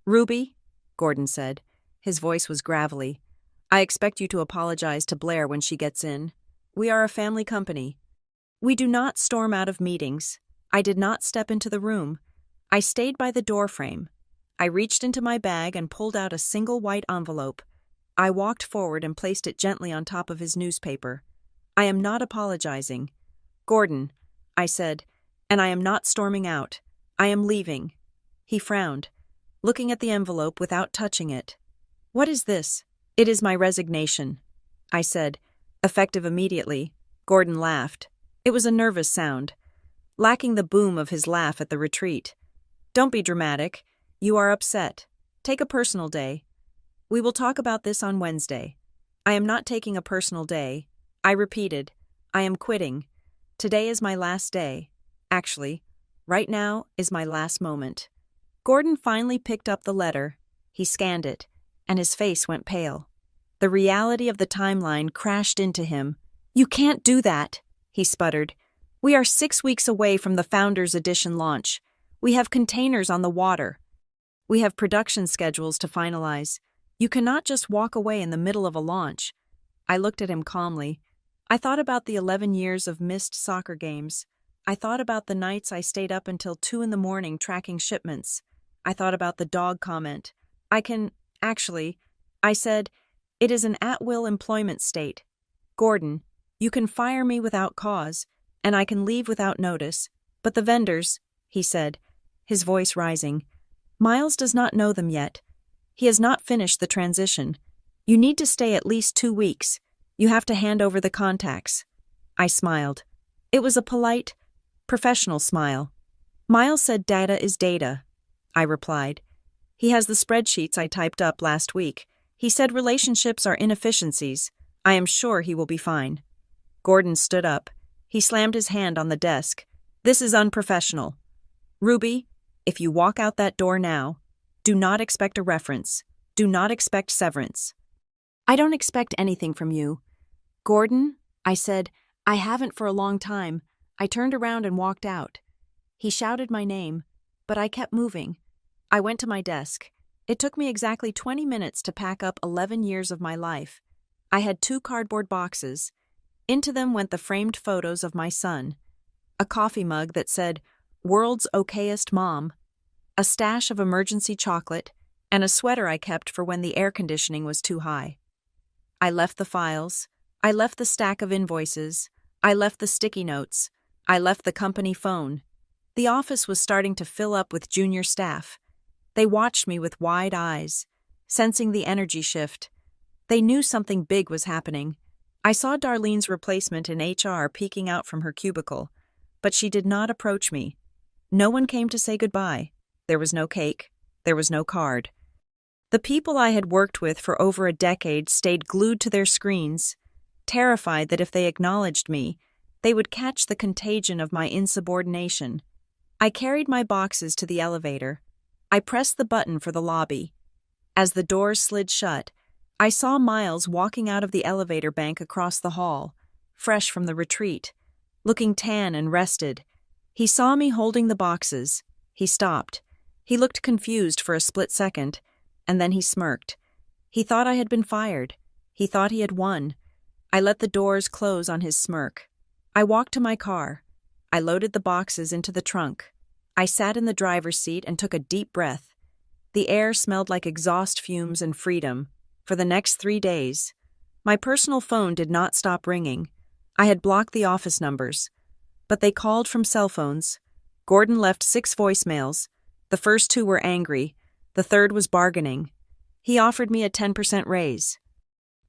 "Ruby," Gordon said. His voice was gravelly. "I expect you to apologize to Blair when she gets in. We are a family company. We do not storm out of meetings." I did not step into the room. I stayed by the doorframe. I reached into my bag and pulled out a single white envelope. I walked forward and placed it gently on top of his newspaper. "I am not apologizing. Gordon," I said, "and I am not storming out. I am leaving." He frowned, looking at the envelope without touching it. "What is this?" "It is my resignation," I said, Effective immediately, Gordon laughed. It was a nervous sound, lacking the boom of his laugh at the retreat. Don't be dramatic. You are upset. Take a personal day. We will talk about this on Wednesday. I am not taking a personal day. I repeated, I am quitting. Today is my last day. Actually, right now is my last moment. Gordon finally picked up the letter. He scanned it, and his face went pale. The reality of the timeline crashed into him. You can't do that, he sputtered. We are 6 weeks away from the Founders Edition launch. We have containers on the water. We have production schedules to finalize. You cannot just walk away in the middle of a launch. I looked at him calmly. I thought about the 11 years of missed soccer games. I thought about the nights I stayed up until 2 a.m. tracking shipments. I thought about the dog comment. I said, it is an at-will employment state. Gordon, you can fire me without cause, and I can leave without notice. But the vendors, he said, his voice rising. Miles does not know them yet. He has not finished the transition. You need to stay at least 2 weeks. You have to hand over the contacts. I smiled. It was a polite, professional smile. Miles said data is data, I replied. He has the spreadsheets I typed up last week. He said relationships are inefficiencies. I am sure he will be fine. Gordon stood up. He slammed his hand on the desk. This is unprofessional. Ruby, if you walk out that door now, do not expect a reference. Do not expect severance. I don't expect anything from you. Gordon, I said, I haven't for a long time. I turned around and walked out. He shouted my name, but I kept moving. I went to my desk. It took me exactly 20 minutes to pack up 11 years of my life. I had 2 cardboard boxes. Into them went the framed photos of my son, a coffee mug that said, World's Okayest Mom, a stash of emergency chocolate, and a sweater I kept for when the air conditioning was too high. I left the files. I left the stack of invoices. I left the sticky notes. I left the company phone. The office was starting to fill up with junior staff. They watched me with wide eyes, sensing the energy shift. They knew something big was happening. I saw Darlene's replacement in HR peeking out from her cubicle, but she did not approach me. No one came to say goodbye. There was no cake. There was no card. The people I had worked with for over a decade stayed glued to their screens, terrified that if they acknowledged me, they would catch the contagion of my insubordination. I carried my boxes to the elevator. I pressed the button for the lobby. As the doors slid shut, I saw Miles walking out of the elevator bank across the hall, fresh from the retreat, looking tan and rested. He saw me holding the boxes. He stopped. He looked confused for a split second, and then he smirked. He thought I had been fired. He thought he had won. I let the doors close on his smirk. I walked to my car. I loaded the boxes into the trunk. I sat in the driver's seat and took a deep breath. The air smelled like exhaust fumes and freedom. For the next 3 days, my personal phone did not stop ringing. I had blocked the office numbers, but they called from cell phones. Gordon left 6 voicemails. The first 2 were angry. The third was bargaining. He offered me a 10% raise.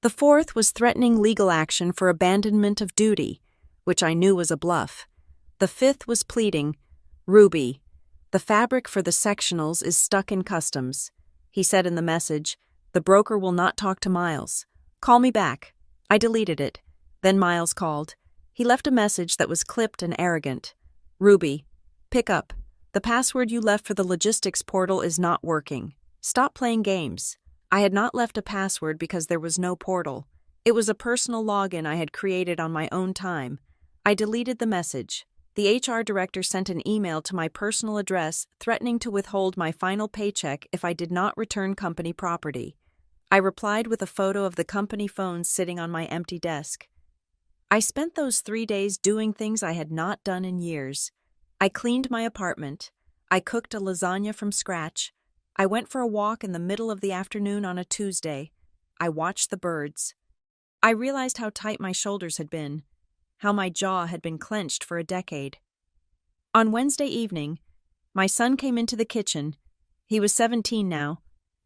The fourth was threatening legal action for abandonment of duty, which I knew was a bluff. The fifth was pleading, Ruby, the fabric for the sectionals is stuck in customs. He said in the message, the broker will not talk to Miles. Call me back. I deleted it. Then Miles called. He left a message that was clipped and arrogant. Ruby, pick up. The password you left for the logistics portal is not working. Stop playing games. I had not left a password because there was no portal. It was a personal login I had created on my own time. I deleted the message. The HR director sent an email to my personal address threatening to withhold my final paycheck if I did not return company property. I replied with a photo of the company phone sitting on my empty desk. I spent those 3 days doing things I had not done in years. I cleaned my apartment. I cooked a lasagna from scratch. I went for a walk in the middle of the afternoon on a Tuesday. I watched the birds. I realized how tight my shoulders had been, how my jaw had been clenched for a decade. On Wednesday evening, my son came into the kitchen. He was 17 now,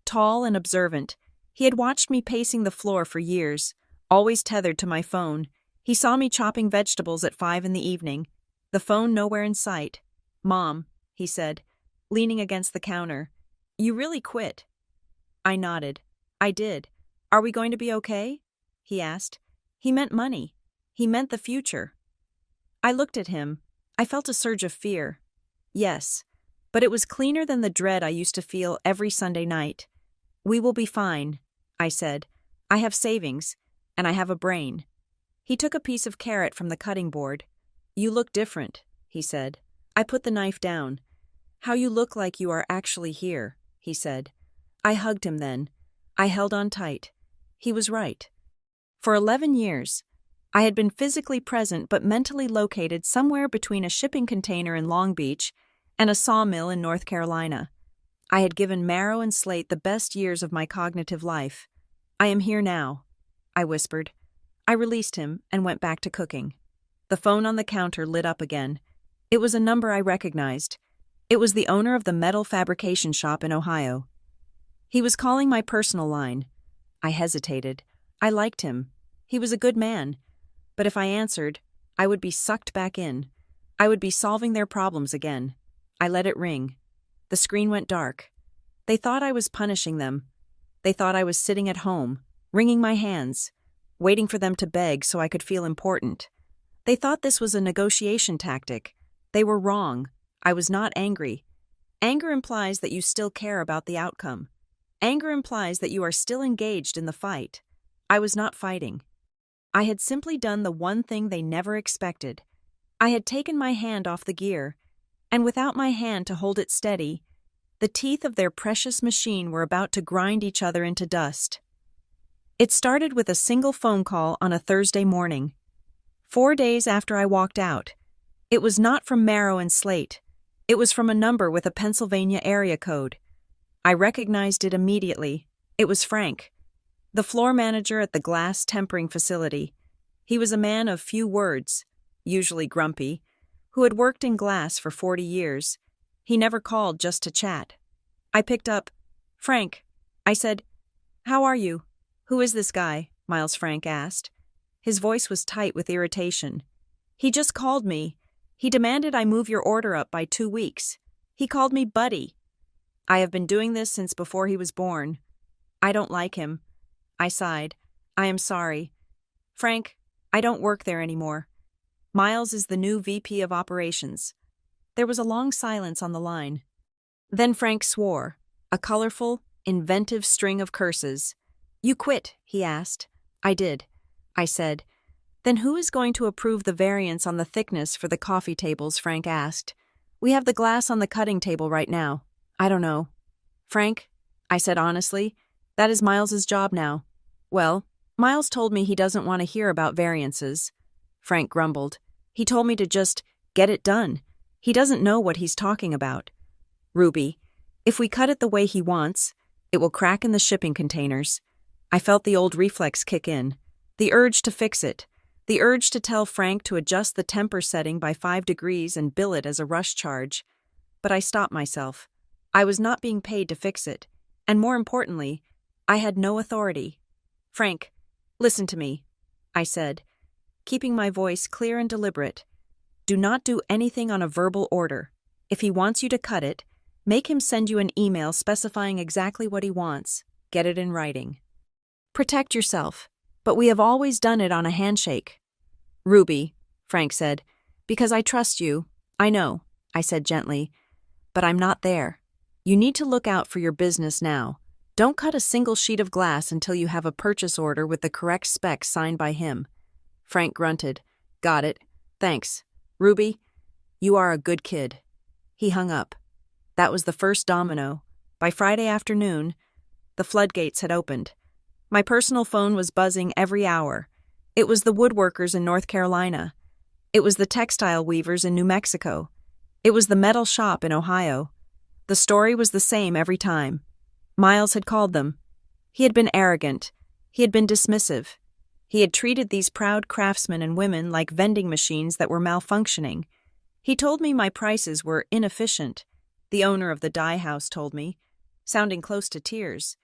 tall and observant. He had watched me pacing the floor for years, always tethered to my phone. He saw me chopping vegetables at 5 in the evening, the phone nowhere in sight. "Mom," he said, leaning against the counter, "you really quit." I nodded. "I did. Are we going to be okay?" he asked. He meant money. He meant the future. I looked at him. I felt a surge of fear. Yes, but it was cleaner than the dread I used to feel every Sunday night. "We will be fine," I said. "I have savings, and I have a brain." He took a piece of carrot from the cutting board. "You look different," he said. I put the knife down. "How you look like you are actually here," he said. I hugged him then. I held on tight. He was right. For 11 years, I had been physically present but mentally located somewhere between a shipping container in Long Beach and a sawmill in North Carolina. I had given Marrow and Slate the best years of my cognitive life. "I am here now," I whispered. I released him and went back to cooking. The phone on the counter lit up again. It was a number I recognized. It was the owner of the metal fabrication shop in Ohio. He was calling my personal line. I hesitated. I liked him. He was a good man. But if I answered, I would be sucked back in. I would be solving their problems again. I let it ring. The screen went dark. They thought I was punishing them. They thought I was sitting at home, wringing my hands, waiting for them to beg so I could feel important. They thought this was a negotiation tactic. They were wrong. I was not angry. Anger implies that you still care about the outcome. Anger implies that you are still engaged in the fight. I was not fighting. I had simply done the one thing they never expected. I had taken my hand off the gear, and without my hand to hold it steady, the teeth of their precious machine were about to grind each other into dust. It started with a single phone call on a Thursday morning. 4 days after I walked out. It was not from Marrow and Slate. It was from a number with a Pennsylvania area code. I recognized it immediately. It was Frank, the floor manager at the glass tempering facility. He was a man of few words, usually grumpy, who had worked in glass for 40 years. He never called just to chat. I picked up. "Frank," I said. "How are you?" "Who is this guy?" Miles Frank asked. His voice was tight with irritation. "He just called me. He demanded I move your order up by 2 weeks. He called me Buddy. I have been doing this since before he was born. I don't like him." I sighed. "I am sorry. Frank, I don't work there anymore. Miles is the new VP of Operations." There was a long silence on the line. Then Frank swore, a colorful, inventive string of curses. "You quit?" he asked. "I did," I said. "Then who is going to approve the variance on the thickness for the coffee tables?" Frank asked. "We have the glass on the cutting table right now." "I don't know." "Frank," I said honestly, "that is Miles's job now." "Well, Miles told me he doesn't want to hear about variances." Frank grumbled. "He told me to just get it done. He doesn't know what he's talking about." "Ruby, if we cut it the way he wants, it will crack in the shipping containers." I felt the old reflex kick in, the urge to fix it, the urge to tell Frank to adjust the temper setting by 5 degrees and bill it as a rush charge. But I stopped myself. I was not being paid to fix it, and more importantly, I had no authority. "Frank, listen to me," I said, keeping my voice clear and deliberate. "Do not do anything on a verbal order. If he wants you to cut it, make him send you an email specifying exactly what he wants. Get it in writing. Protect yourself, but we have always done it on a handshake." "Ruby," Frank said, "because I trust you." "I know," I said gently, "but I'm not there. You need to look out for your business now. Don't cut a single sheet of glass until you have a purchase order with the correct specs signed by him." Frank grunted. "Got it. Thanks. Ruby, you are a good kid." He hung up. That was the first domino. By Friday afternoon, the floodgates had opened. My personal phone was buzzing every hour. It was the woodworkers in North Carolina. It was the textile weavers in New Mexico. It was the metal shop in Ohio. The story was the same every time. Miles had called them. He had been arrogant. He had been dismissive. He had treated these proud craftsmen and women like vending machines that were malfunctioning. He told me my prices were inefficient. The owner of the dye house told me, sounding close to tears.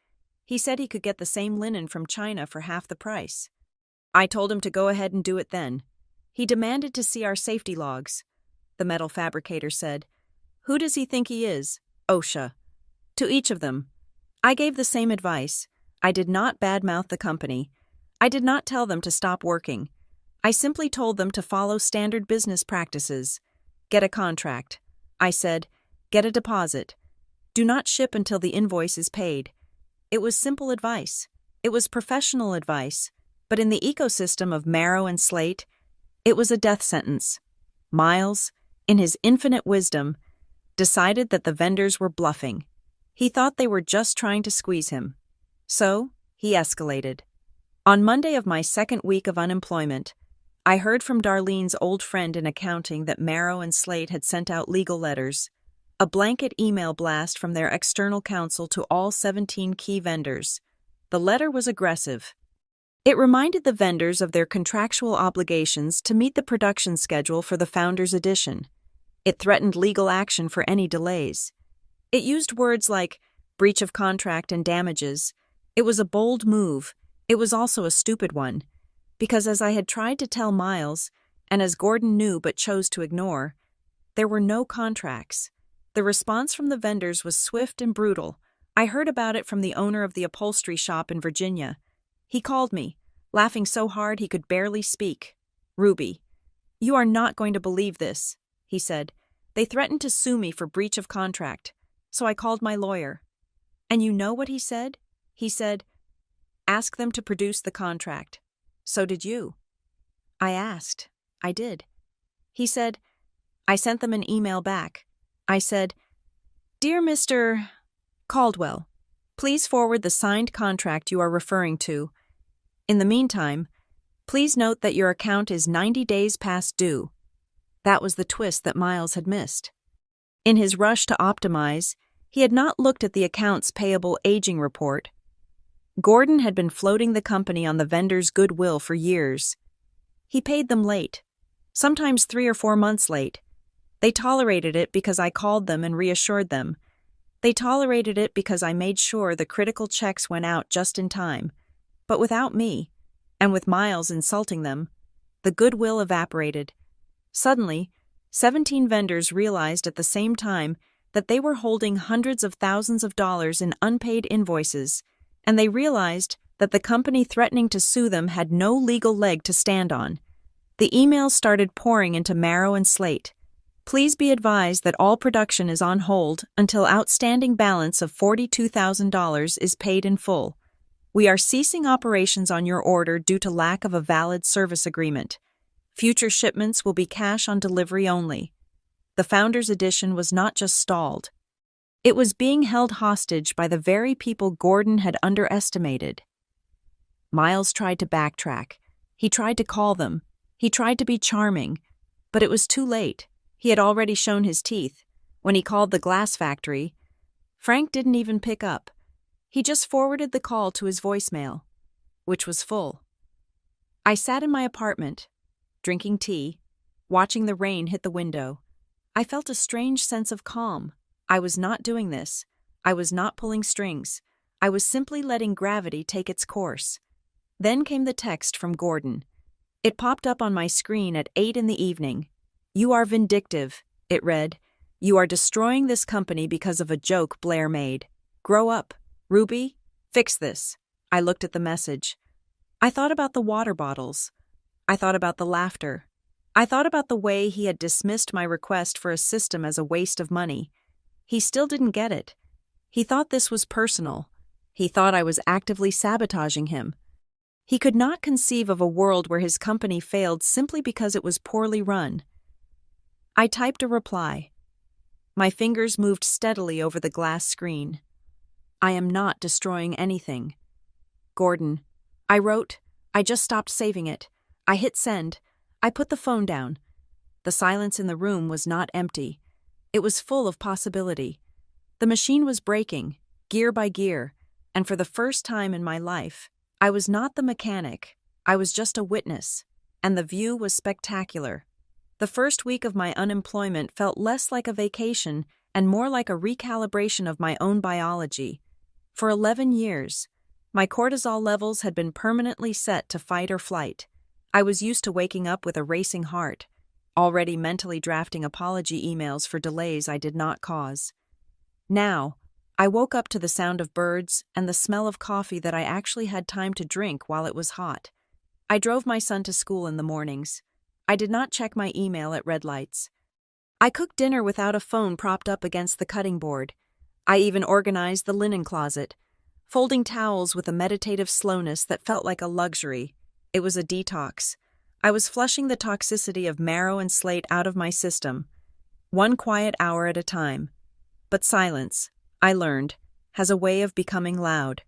He said he could get the same linen from China for half the price. I told him to go ahead and do it then. He demanded to see our safety logs. The metal fabricator said, "Who does he think he is?" OSHA. To each of them. I gave the same advice. I did not badmouth the company. I did not tell them to stop working. I simply told them to follow standard business practices. Get a contract. I said, get a deposit. Do not ship until the invoice is paid. It was simple advice. It was professional advice. But in the ecosystem of marrow and slate, it was a death sentence. Miles, in his infinite wisdom, decided that the vendors were bluffing. He thought they were just trying to squeeze him. So, he escalated. On Monday of my second week of unemployment, I heard from Darlene's old friend in accounting that Marrow and Slate had sent out legal letters, a blanket email blast from their external counsel to all 17 key vendors. The letter was aggressive. It reminded the vendors of their contractual obligations to meet the production schedule for the Founders Edition. It threatened legal action for any delays. It used words like breach of contract and damages. It was a bold move. It was also a stupid one. Because as I had tried to tell Miles, and as Gordon knew but chose to ignore, there were no contracts. The response from the vendors was swift and brutal. I heard about it from the owner of the upholstery shop in Virginia. He called me, laughing so hard he could barely speak. "Ruby, you are not going to believe this," he said. "They threatened to sue me for breach of contract. So I called my lawyer. And you know what he said? He said, 'Ask them to produce the contract.' So did you." I asked. I did. He said, "I sent them an email back. I said, 'Dear Mr. Caldwell, please forward the signed contract you are referring to. In the meantime, please note that your account is 90 days past due.'" That was the twist that Miles had missed. In his rush to optimize, he had not looked at the accounts payable aging report. Gordon had been floating the company on the vendors' goodwill for years. He paid them late, sometimes 3 or 4 months late. They tolerated it because I called them and reassured them. They tolerated it because I made sure the critical checks went out just in time. But without me, and with Miles insulting them, the goodwill evaporated. Suddenly, 17 vendors realized at the same time that they were holding hundreds of thousands of dollars in unpaid invoices, and they realized that the company threatening to sue them had no legal leg to stand on. The emails started pouring into Marrow and Slate. "Please be advised that all production is on hold until outstanding balance of $42,000 is paid in full. We are ceasing operations on your order due to lack of a valid service agreement. Future shipments will be cash on delivery only." The Founders Edition was not just stalled. It was being held hostage by the very people Gordon had underestimated. Miles tried to backtrack. He tried to call them. He tried to be charming. But it was too late. He had already shown his teeth. When he called the glass factory, Frank didn't even pick up. He just forwarded the call to his voicemail, which was full. I sat in my apartment, drinking tea, watching the rain hit the window. I felt a strange sense of calm. I was not doing this. I was not pulling strings. I was simply letting gravity take its course. Then came the text from Gordon. It popped up on my screen at 8 in the evening. "You are vindictive," it read. "You are destroying this company because of a joke Blair made. Grow up. Ruby, fix this." I looked at the message. I thought about the water bottles. I thought about the laughter. I thought about the way he had dismissed my request for a system as a waste of money. He still didn't get it. He thought this was personal. He thought I was actively sabotaging him. He could not conceive of a world where his company failed simply because it was poorly run. I typed a reply. My fingers moved steadily over the glass screen. "I am not destroying anything. Gordon." I wrote. I just stopped saving it. I hit send. I put the phone down. The silence in the room was not empty. It was full of possibility. The machine was breaking, gear by gear, and for the first time in my life, I was not the mechanic. I was just a witness, and the view was spectacular. The first week of my unemployment felt less like a vacation and more like a recalibration of my own biology. For 11 years, My cortisol levels had been permanently set to fight or flight. I was used to waking up with a racing heart, already mentally drafting apology emails for delays I did not cause. Now, I woke up to the sound of birds and the smell of coffee that I actually had time to drink while it was hot. I drove my son to school in the mornings. I did not check my email at red lights. I cooked dinner without a phone propped up against the cutting board. I even organized the linen closet, folding towels with a meditative slowness that felt like a luxury. It was a detox. I was flushing the toxicity of marrow and slate out of my system, one quiet hour at a time. But silence, I learned, has a way of becoming loud.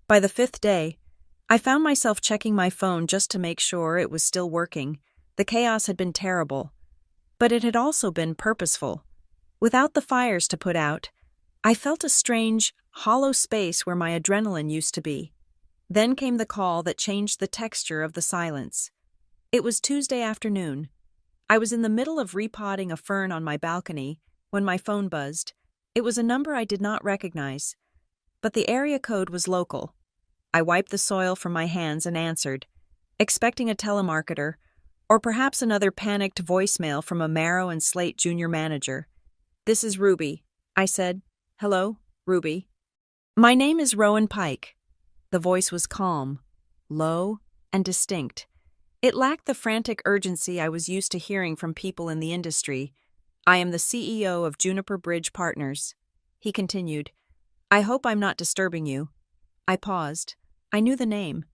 By the 5th day, I found myself checking my phone just to make sure it was still working. The chaos had been terrible, but it had also been purposeful. Without the fires to put out, I felt a strange, hollow space where my adrenaline used to be. Then came the call that changed the texture of the silence. It was Tuesday afternoon. I was in the middle of repotting a fern on my balcony when my phone buzzed. It was a number I did not recognize, but the area code was local. I wiped the soil from my hands and answered, expecting a telemarketer, or perhaps another panicked voicemail from a marrow and slate junior manager. "This is Ruby," I said. "Hello, Ruby." "My name is Rowan Pike." The voice was calm, low, and distinct. It lacked the frantic urgency I was used to hearing from people in the industry. "I am the CEO of Juniper Bridge Partners," he continued. "I hope I'm not disturbing you." I paused. I knew the name.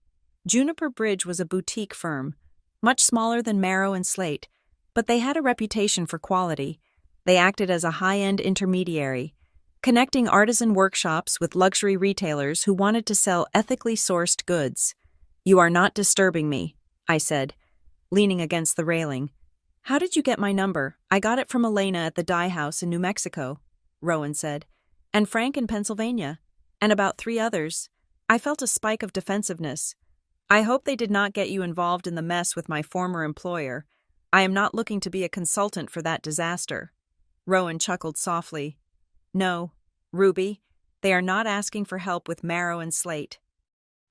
Juniper Bridge was a boutique firm, much smaller than Marrow and Slate, but they had a reputation for quality. They acted as a high-end intermediary, connecting artisan workshops with luxury retailers who wanted to sell ethically sourced goods. "You are not disturbing me," I said, leaning against the railing. "How did you get my number?" "I got it from Elena at the dye house in New Mexico," Rowan said, "and Frank in Pennsylvania, and about 3 others." I felt a spike of defensiveness. "I hope they did not get you involved in the mess with my former employer. I am not looking to be a consultant for that disaster." Rowan chuckled softly. "No, Ruby, they are not asking for help with Marrow and Slate.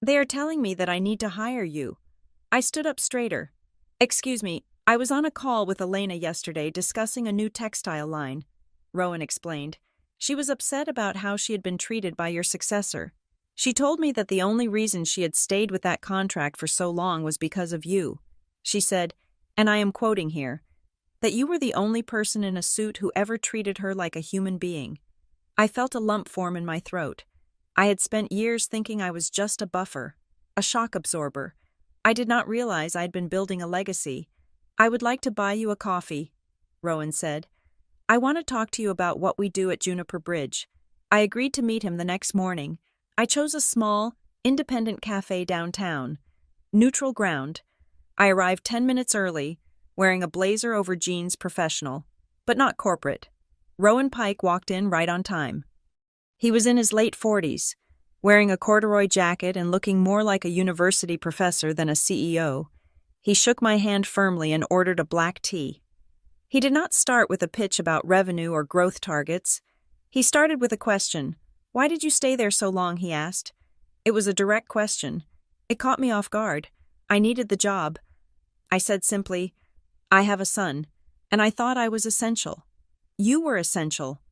They are telling me that I need to hire you." I stood up straighter. "Excuse me, I was on a call with Elena yesterday discussing a new textile line," Rowan explained. "She was upset about how she had been treated by your successor. She told me that the only reason she had stayed with that contract for so long was because of you. She said, and I am quoting here, that you were the only person in a suit who ever treated her like a human being." I felt a lump form in my throat. I had spent years thinking I was just a buffer, a shock absorber. I did not realize I had been building a legacy. "I would like to buy you a coffee," Rowan said. "I want to talk to you about what we do at Juniper Bridge." I agreed to meet him the next morning. I chose a small, independent cafe downtown. Neutral ground. I arrived 10 minutes early, wearing a blazer over jeans, professional, but not corporate. Rowan Pike walked in right on time. He was in his late 40s, wearing a corduroy jacket and looking more like a university professor than a CEO. He shook my hand firmly and ordered a black tea. He did not start with a pitch about revenue or growth targets. He started with a question. "Why did you stay there so long?" he asked. It was a direct question. It caught me off guard. I needed the job. I said simply, "I have a son, and I thought I was essential." "You were essential,"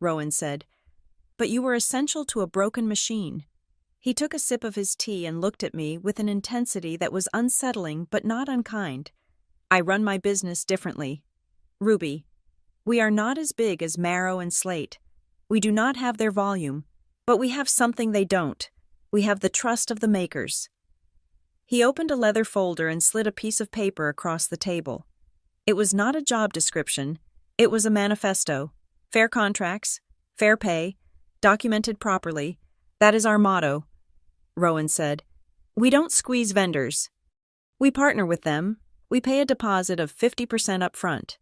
Rowan said, "but you were essential to a broken machine." He took a sip of his tea and looked at me with an intensity that was unsettling but not unkind. "I run my business differently. Ruby, we are not as big as Marrow and Slate. We do not have their volume, but we have something they don't. We have the trust of the makers." He opened a leather folder and slid a piece of paper across the table. It was not a job description. It was a manifesto. Fair contracts, fair pay, documented properly. That is our motto, Rowan said. "We don't squeeze vendors. We partner with them. We pay a deposit of 50% up front.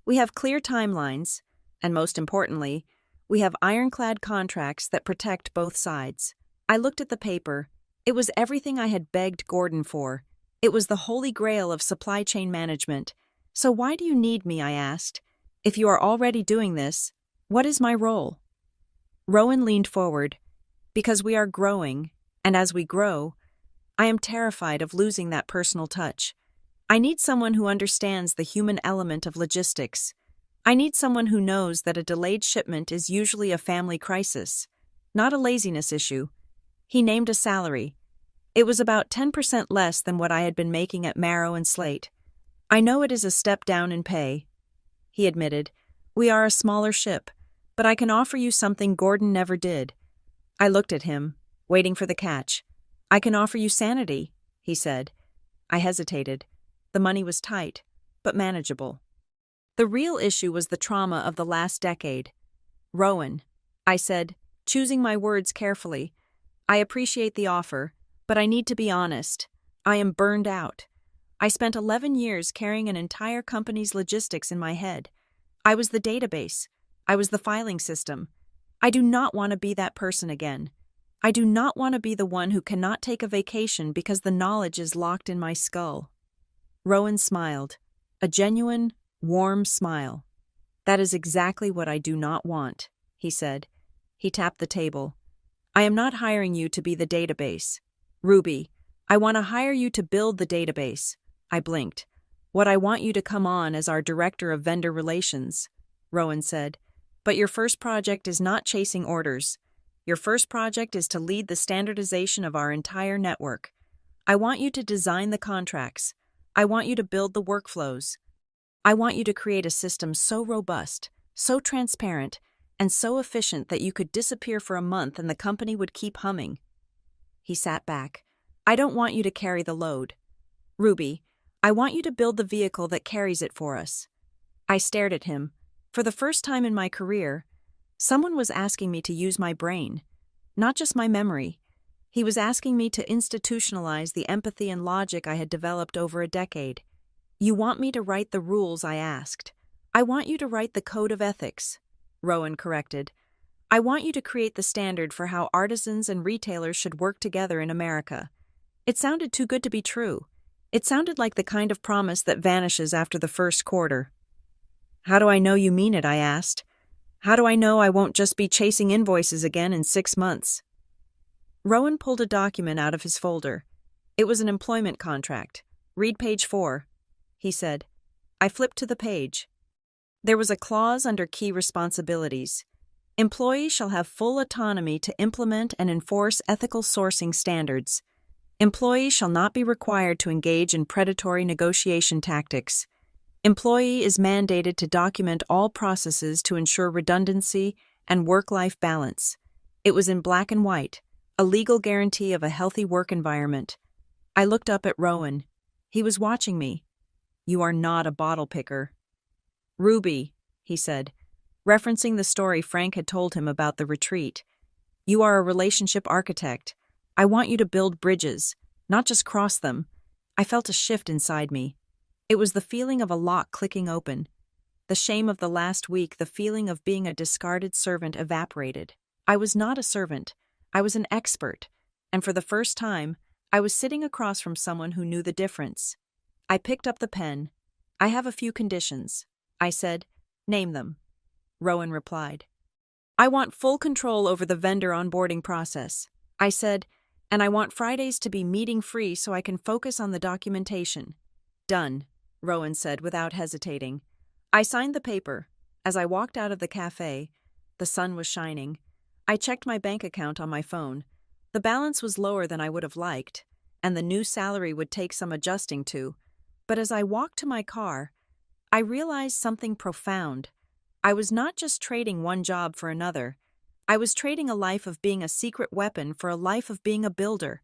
We have clear timelines, and most importantly, we have ironclad contracts that protect both sides." I looked at the paper. It was everything I had begged Gordon for. It was the holy grail of supply chain management. "So why do you need me?" I asked. "If you are already doing this, what is my role?" Rowan leaned forward. "Because we are growing. And as we grow, I am terrified of losing that personal touch. I need someone who understands the human element of logistics. I need someone who knows that a delayed shipment is usually a family crisis, not a laziness issue. He named a salary. It was about 10% less than what I had been making at Marrow and Slate. I know it is a step down in pay, he admitted. We are a smaller ship, but I can offer you something Gordon never did. I looked at him, waiting for the catch. I can offer you sanity, he said. I hesitated. The money was tight, but manageable. The real issue was the trauma of the last decade. Rowan, I said, choosing my words carefully. I appreciate the offer, but I need to be honest. I am burned out. I spent 11 years carrying an entire company's logistics in my head. I was the database. I was the filing system. I do not want to be that person again. I do not want to be the one who cannot take a vacation because the knowledge is locked in my skull. Rowan smiled, a genuine, warm smile. That is exactly what I do not want, he said. He tapped the table. I am not hiring you to be the database. Ruby, I want to hire you to build the database. I blinked. What I want you to come on as our director of vendor relations, Rowan said. But your first project is not chasing orders. Your first project is to lead the standardization of our entire network. I want you to design the contracts. I want you to build the workflows. I want you to create a system so robust, so transparent, and so efficient that you could disappear for a month and the company would keep humming. He sat back. I don't want you to carry the load. Ruby, I want you to build the vehicle that carries it for us. I stared at him. For the first time in my career, someone was asking me to use my brain, not just my memory. He was asking me to institutionalize the empathy and logic I had developed over a decade. You want me to write the rules, I asked. I want you to write the code of ethics, Rowan corrected. I want you to create the standard for how artisans and retailers should work together in America. It sounded too good to be true. It sounded like the kind of promise that vanishes after the first quarter. How do I know you mean it? I asked. How do I know I won't just be chasing invoices again in 6 months? Rowan pulled a document out of his folder. It was an employment contract. Read page 4, he said. I flipped to the page. There was a clause under key responsibilities. Employees shall have full autonomy to implement and enforce ethical sourcing standards. Employees shall not be required to engage in predatory negotiation tactics. Employee is mandated to document all processes to ensure redundancy and work-life balance. It was in black and white, a legal guarantee of a healthy work environment. I looked up at Rowan. He was watching me. You are not a bottle picker. Ruby, he said, referencing the story Frank had told him about the retreat. You are a relationship architect. I want you to build bridges, not just cross them. I felt a shift inside me. It was the feeling of a lock clicking open. The shame of the last week, the feeling of being a discarded servant evaporated. I was not a servant. I was an expert. And for the first time, I was sitting across from someone who knew the difference. I picked up the pen. I have a few conditions. I said, name them. Rowan replied. I want full control over the vendor onboarding process. I said, and I want Fridays to be meeting-free so I can focus on the documentation. Done, Rowan said without hesitating. I signed the paper. As I walked out of the cafe, the sun was shining. I checked my bank account on my phone. The balance was lower than I would have liked, and the new salary would take some adjusting to. But as I walked to my car, I realized something profound. I was not just trading one job for another. I was trading a life of being a secret weapon for a life of being a builder.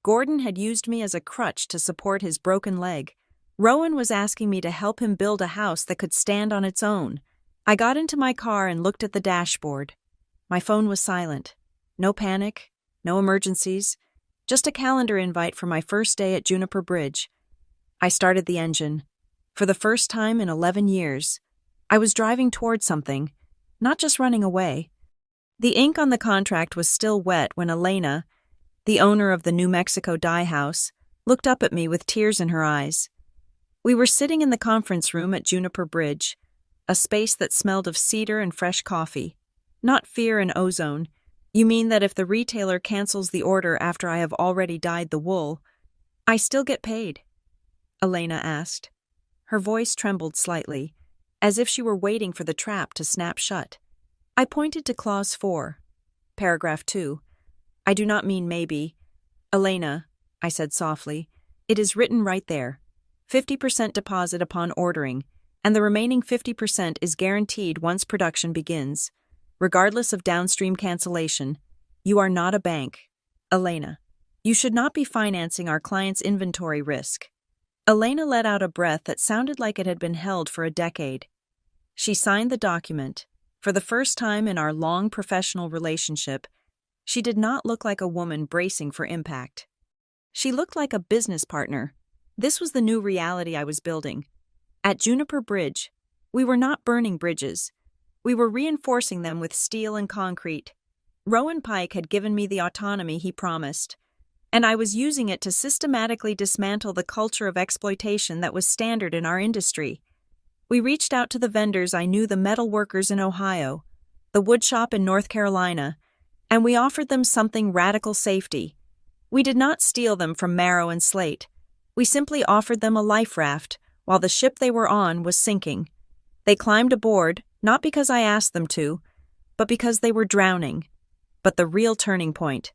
Gordon had used me as a crutch to support his broken leg. Rowan was asking me to help him build a house that could stand on its own. I got into my car and looked at the dashboard. My phone was silent. No panic, no emergencies, just a calendar invite for my first day at Juniper Bridge. I started the engine. For the first time in 11 years, I was driving towards something, not just running away. The ink on the contract was still wet when Elena, the owner of the New Mexico dye house, looked up at me with tears in her eyes. We were sitting in the conference room at Juniper Bridge, a space that smelled of cedar and fresh coffee. Not fear and ozone, You mean that if the retailer cancels the order after I have already dyed the wool, I still get paid? Elena asked. Her voice trembled slightly, as if she were waiting for the trap to snap shut. I pointed to Clause 4, Paragraph 2. I do not mean maybe. Elena, I said softly, it is written right there. 50% deposit upon ordering, and the remaining 50% is guaranteed once production begins. Regardless of downstream cancellation, you are not a bank. Elena, you should not be financing our client's inventory risk. Elena let out a breath that sounded like it had been held for a decade. She signed the document. For the first time in our long professional relationship, she did not look like a woman bracing for impact. She looked like a business partner. This was the new reality I was building. At Juniper Bridge, we were not burning bridges. We were reinforcing them with steel and concrete. Rowan Pike had given me the autonomy he promised, and I was using it to systematically dismantle the culture of exploitation that was standard in our industry. We reached out to the vendors I knew, the metal workers in Ohio, the wood shop in North Carolina, and we offered them something radical: safety. We did not steal them from Marrow and Slate. We simply offered them a life raft while the ship they were on was sinking. They climbed aboard, not because I asked them to, but because they were drowning. But the real turning point,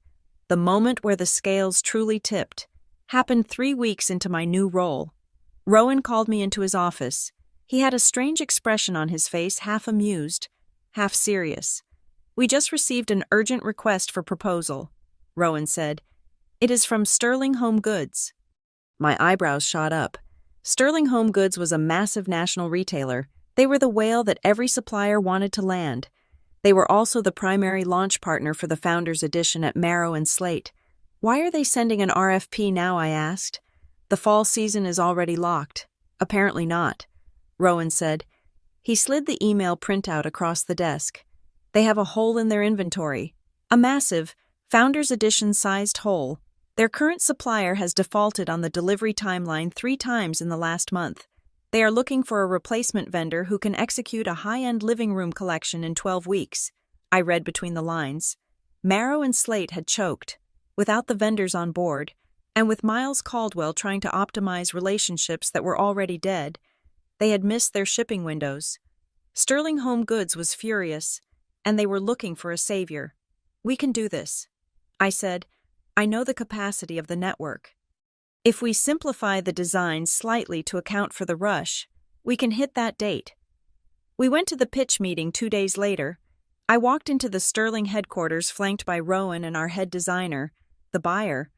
the moment where the scales truly tipped, happened 3 weeks into my new role. Rowan called me into his office. He had a strange expression on his face, half amused, half serious. We just received an urgent request for proposal, Rowan said. It is from Sterling Home Goods. My eyebrows shot up. Sterling Home Goods was a massive national retailer. They were the whale that every supplier wanted to land. They were also the primary launch partner for the Founders Edition at Marrow and Slate. Why are they sending an RFP now, I asked. The fall season is already locked. Apparently not, Rowan said. He slid the email printout across the desk. They have a hole in their inventory. A massive, Founders Edition-sized hole. Their current supplier has defaulted on the delivery timeline 3 times in the last month. They are looking for a replacement vendor who can execute a high-end living room collection in 12 weeks. I read between the lines. Marrow and Slate had choked, without the vendors on board, and with Miles Caldwell trying to optimize relationships that were already dead. They had missed their shipping windows. Sterling Home Goods was furious, and they were looking for a savior. We can do this, I said. I know the capacity of the network. If we simplify the design slightly to account for the rush, we can hit that date. We went to the pitch meeting 2 days later. I walked into the Sterling headquarters flanked by Rowan and our head designer, the buyer.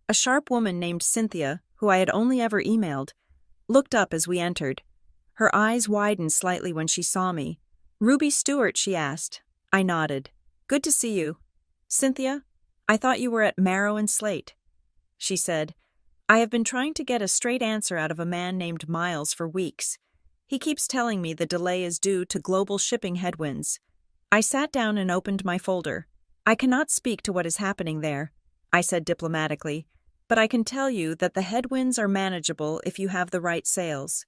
A sharp woman named Cynthia, who I had only ever emailed, looked up as we entered. Her eyes widened slightly when she saw me. Ruby Stewart, she asked. I nodded. Good to see you. Cynthia, I thought you were at Marrow and Slate, she said. I have been trying to get a straight answer out of a man named Miles for weeks. He keeps telling me the delay is due to global shipping headwinds. I sat down and opened my folder. I cannot speak to what is happening there, I said diplomatically, but I can tell you that the headwinds are manageable if you have the right sales.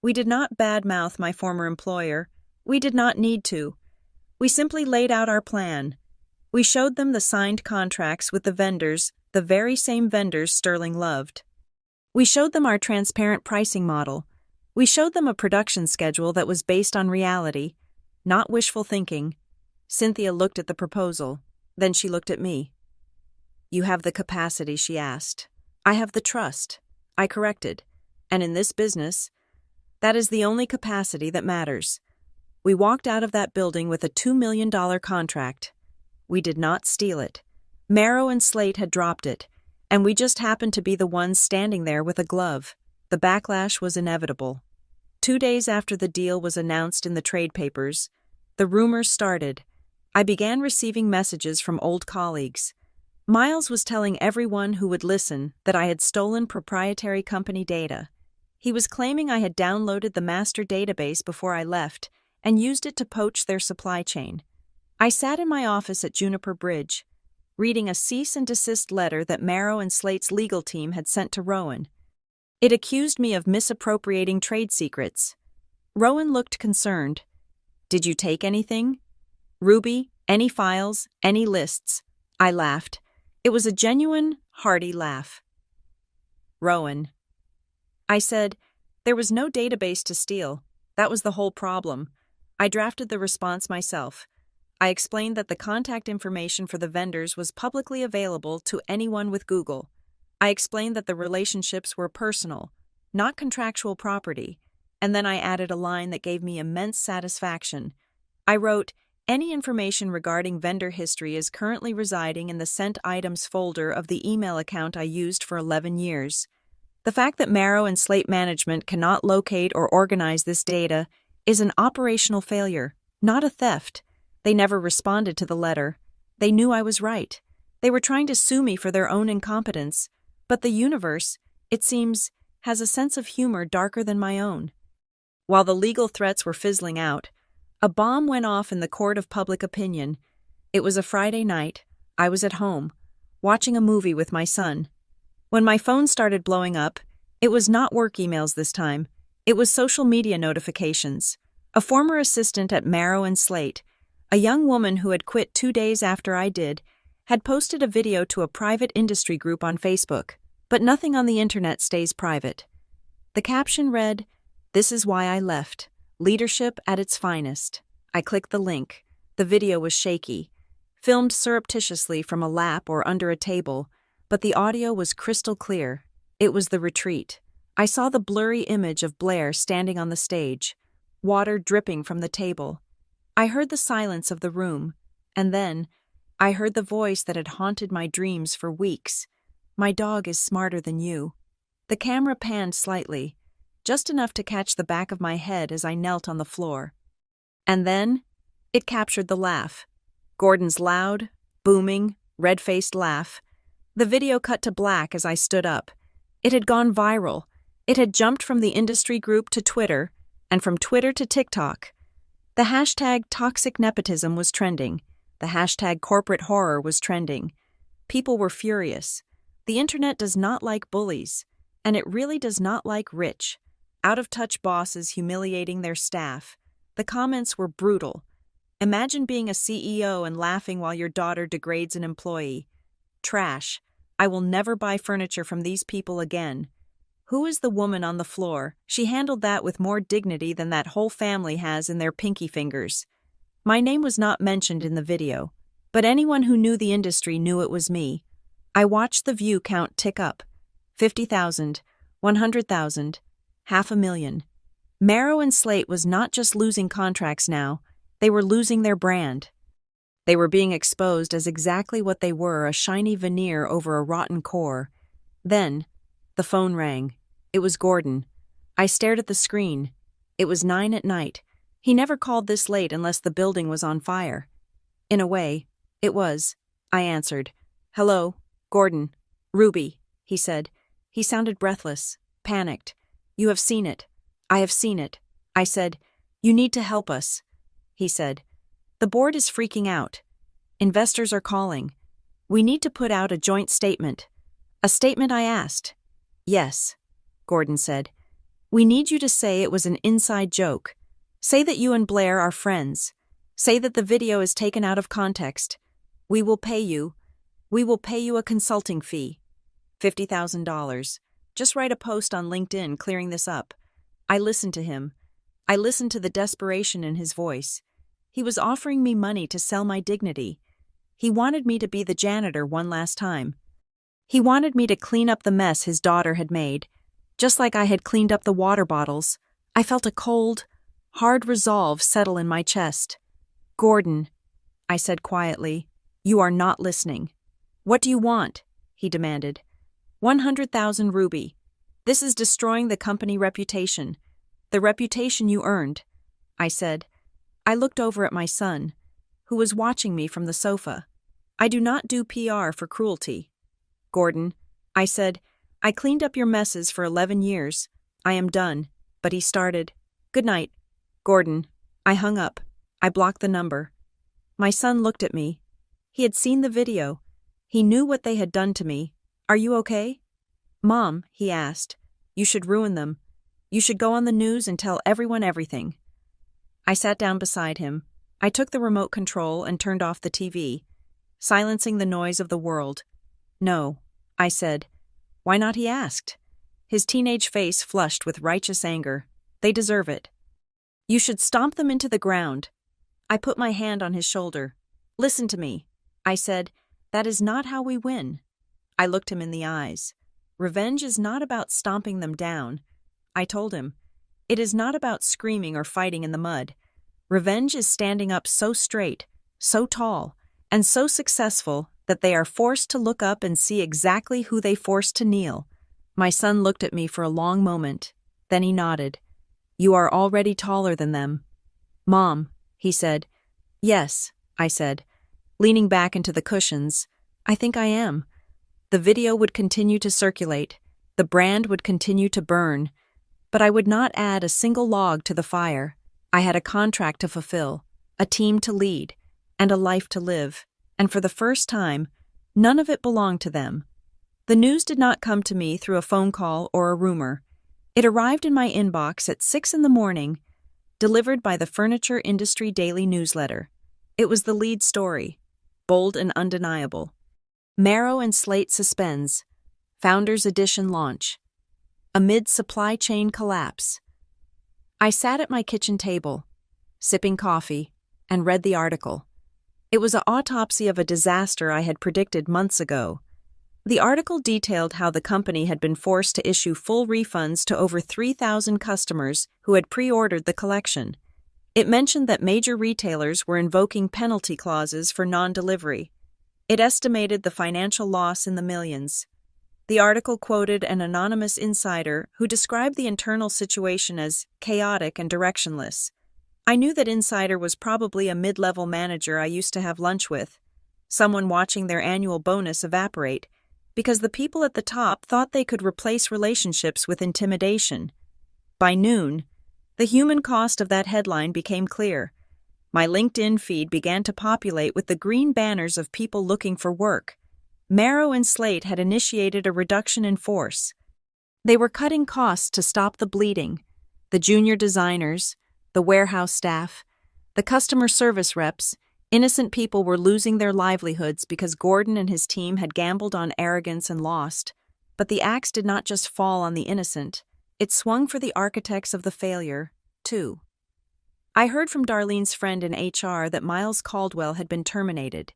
We did not badmouth my former employer. We did not need to. We simply laid out our plan. We showed them the signed contracts with the vendors, the very same vendors Sterling loved. We showed them our transparent pricing model. We showed them a production schedule that was based on reality, not wishful thinking. Cynthia looked at the proposal. Then she looked at me. You have the capacity, she asked. I have the trust, I corrected. And in this business, that is the only capacity that matters. We walked out of that building with a $2 million contract. We did not steal it. Marrow and Slate had dropped it, and we just happened to be the ones standing there with a glove. The backlash was inevitable. 2 days after the deal was announced in the trade papers, the rumors started. I began receiving messages from old colleagues. Miles was telling everyone who would listen that I had stolen proprietary company data. He was claiming I had downloaded the master database before I left and used it to poach their supply chain. I sat in my office at Juniper Bridge, reading a cease and desist letter that Marrow and Slate's legal team had sent to Rowan. It accused me of misappropriating trade secrets. Rowan looked concerned. Did you take anything? Ruby, any files, any lists? I laughed. It was a genuine, hearty laugh. Rowan. I said, there was no database to steal. That was the whole problem. I drafted the response myself. I explained that the contact information for the vendors was publicly available to anyone with Google. I explained that the relationships were personal, not contractual property, and then I added a line that gave me immense satisfaction. I wrote, any information regarding vendor history is currently residing in the sent items folder of the email account I used for 11 years. The fact that Marrow and Slate Management cannot locate or organize this data is an operational failure, not a theft. They never responded to the letter. They knew I was right. They were trying to sue me for their own incompetence, but the universe, it seems, has a sense of humor darker than my own. While the legal threats were fizzling out, a bomb went off in the court of public opinion. It was a Friday night. I was at home, watching a movie with my son. When my phone started blowing up, it was not work emails this time. It was social media notifications. A former assistant at Marrow and Slate, a young woman who had quit 2 days after I did, had posted a video to a private industry group on Facebook, but nothing on the internet stays private. The caption read, "This is why I left. Leadership at its finest." I clicked the link. The video was shaky, filmed surreptitiously from a lap or under a table, but the audio was crystal clear. It was the retreat. I saw the blurry image of Blair standing on the stage, water dripping from the table. I heard the silence of the room, and then I heard the voice that had haunted my dreams for weeks. "My dog is smarter than you." The camera panned slightly, just enough to catch the back of my head as I knelt on the floor. And then it captured the laugh. Gordon's loud, booming, red-faced laugh. The video cut to black as I stood up. It had gone viral. It had jumped from the industry group to Twitter, and from Twitter to TikTok. The hashtag toxic nepotism was trending. The hashtag corporate horror was trending. People were furious. The internet does not like bullies, and it really does not like rich, out-of-touch bosses humiliating their staff. The comments were brutal. Imagine being a CEO and laughing while your daughter degrades an employee. Trash. I will never buy furniture from these people again. Who is the woman on the floor? She handled that with more dignity than that whole family has in their pinky fingers. My name was not mentioned in the video, but anyone who knew the industry knew it was me. I watched the view count tick up. 50,000, 100,000, 500,000. Marrow and Slate was not just losing contracts now, they were losing their brand. They were being exposed as exactly what they were, a shiny veneer over a rotten core. Then, the phone rang. It was Gordon. I stared at the screen. It was 9 at night. He never called this late unless the building was on fire. In a way, it was. I answered. "Hello, Gordon. Ruby," he said. He sounded breathless, panicked. "You have seen it." "I have seen it." I said. "You need to help us." He said. "The board is freaking out. Investors are calling. We need to put out a joint statement." "A statement?" I asked. "Yes," Gordon said. "We need you to say it was an inside joke. Say that you and Blair are friends. Say that the video is taken out of context. We will pay you. We will pay you a consulting fee. $50,000. Just write a post on LinkedIn clearing this up." I listened to him. I listened to the desperation in his voice. He was offering me money to sell my dignity. He wanted me to be the janitor one last time. He wanted me to clean up the mess his daughter had made, just like I had cleaned up the water bottles. I felt a cold, hard resolve settle in my chest. "Gordon," I said quietly, "you are not listening." "What do you want?" he demanded. 100,000 Ruby. This is destroying the company reputation. The reputation you earned," I said. I looked over at my son, who was watching me from the sofa. "I do not do PR for cruelty." "Gordon," I said, "I cleaned up your messes for 11 years. I am done." But he started. "Good night, Gordon." I hung up. I blocked the number. My son looked at me. He had seen the video. He knew what they had done to me. "Are you okay?" "Mom," he asked, "you should ruin them. You should go on the news and tell everyone everything." I sat down beside him. I took the remote control and turned off the TV, silencing the noise of the world. "No," I said. "Why not?" he asked. His teenage face flushed with righteous anger. "They deserve it. You should stomp them into the ground." I put my hand on his shoulder. "Listen to me," I said. "That is not how we win." I looked him in the eyes. "Revenge is not about stomping them down," I told him. "It is not about screaming or fighting in the mud. Revenge is standing up so straight, so tall, and so successful that they are forced to look up and see exactly who they forced to kneel." My son looked at me for a long moment. Then he nodded. "You are already taller than them." "Mom," he said. "Yes," I said, leaning back into the cushions. "I think I am." The video would continue to circulate. The brand would continue to burn. But I would not add a single log to the fire. I had a contract to fulfill, a team to lead, and a life to live. And for the first time, none of it belonged to them. The news did not come to me through a phone call or a rumor. It arrived in my inbox at 6 in the morning, delivered by the Furniture Industry Daily Newsletter. It was the lead story, bold and undeniable. Marrow and Slate suspends. Founders Edition launch. Amid supply chain collapse. I sat at my kitchen table, sipping coffee, and read the article. It was an autopsy of a disaster I had predicted months ago. The article detailed how the company had been forced to issue full refunds to over 3,000 customers who had pre-ordered the collection. It mentioned that major retailers were invoking penalty clauses for non-delivery. It estimated the financial loss in the millions. The article quoted an anonymous insider who described the internal situation as chaotic and directionless. I knew that insider was probably a mid-level manager I used to have lunch with, someone watching their annual bonus evaporate, because the people at the top thought they could replace relationships with intimidation. By noon, the human cost of that headline became clear. My LinkedIn feed began to populate with the green banners of people looking for work. Marrow and Slate had initiated a reduction in force. They were cutting costs to stop the bleeding. The junior designers, the warehouse staff, the customer service reps, innocent people were losing their livelihoods because Gordon and his team had gambled on arrogance and lost. But the axe did not just fall on the innocent. It swung for the architects of the failure, too. I heard from Darlene's friend in HR that Miles Caldwell had been terminated.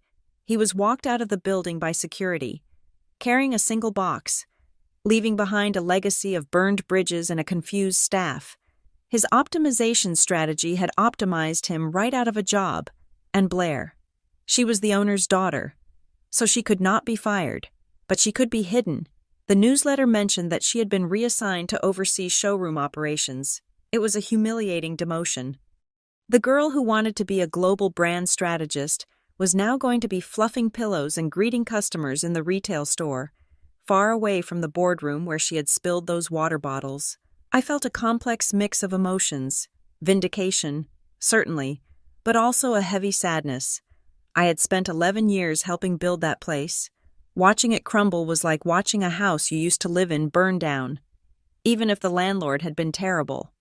He was walked out of the building by security, carrying a single box, leaving behind a legacy of burned bridges and a confused staff. His optimization strategy had optimized him right out of a job. And Blair. She was the owner's daughter, so she could not be fired, but she could be hidden. The newsletter mentioned that she had been reassigned to oversee showroom operations. It was a humiliating demotion. The girl who wanted to be a global brand strategist was now going to be fluffing pillows and greeting customers in the retail store, far away from the boardroom where she had spilled those water bottles. I felt a complex mix of emotions, vindication, certainly, but also a heavy sadness. I had spent 11 years helping build that place. Watching it crumble was like watching a house you used to live in burn down, even if the landlord had been terrible.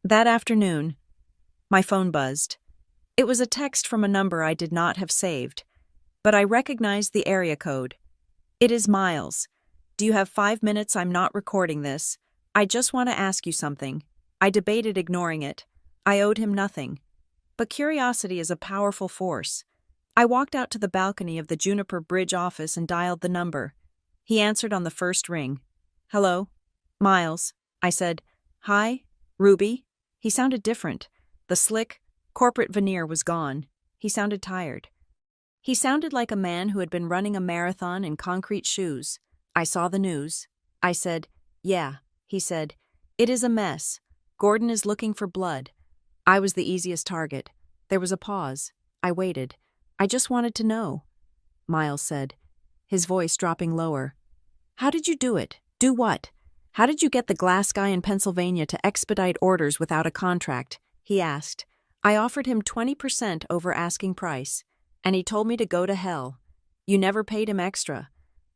That afternoon, my phone buzzed. It was a text from a number I did not have saved, but I recognized the area code. "It is Miles. Do you have 5 minutes? I'm not recording this. I just want to ask you something." I debated ignoring it. I owed him nothing. But curiosity is a powerful force. I walked out to the balcony of the Juniper Bridge office and dialed the number. He answered on the first ring. "Hello? Miles," I said. "Hi? Ruby?" He sounded different. The slick, corporate veneer was gone. He sounded tired. He sounded like a man who had been running a marathon in concrete shoes. "I saw the news." I said, "Yeah." He said, "It is a mess. Gordon is looking for blood." I was the easiest target. There was a pause. I waited. "I just wanted to know," Miles said, his voice dropping lower. "How did you do it? Do what? How did you get the glass guy in Pennsylvania to expedite orders without a contract?" he asked. I offered him 20% over asking price, and he told me to go to hell. "You never paid him extra."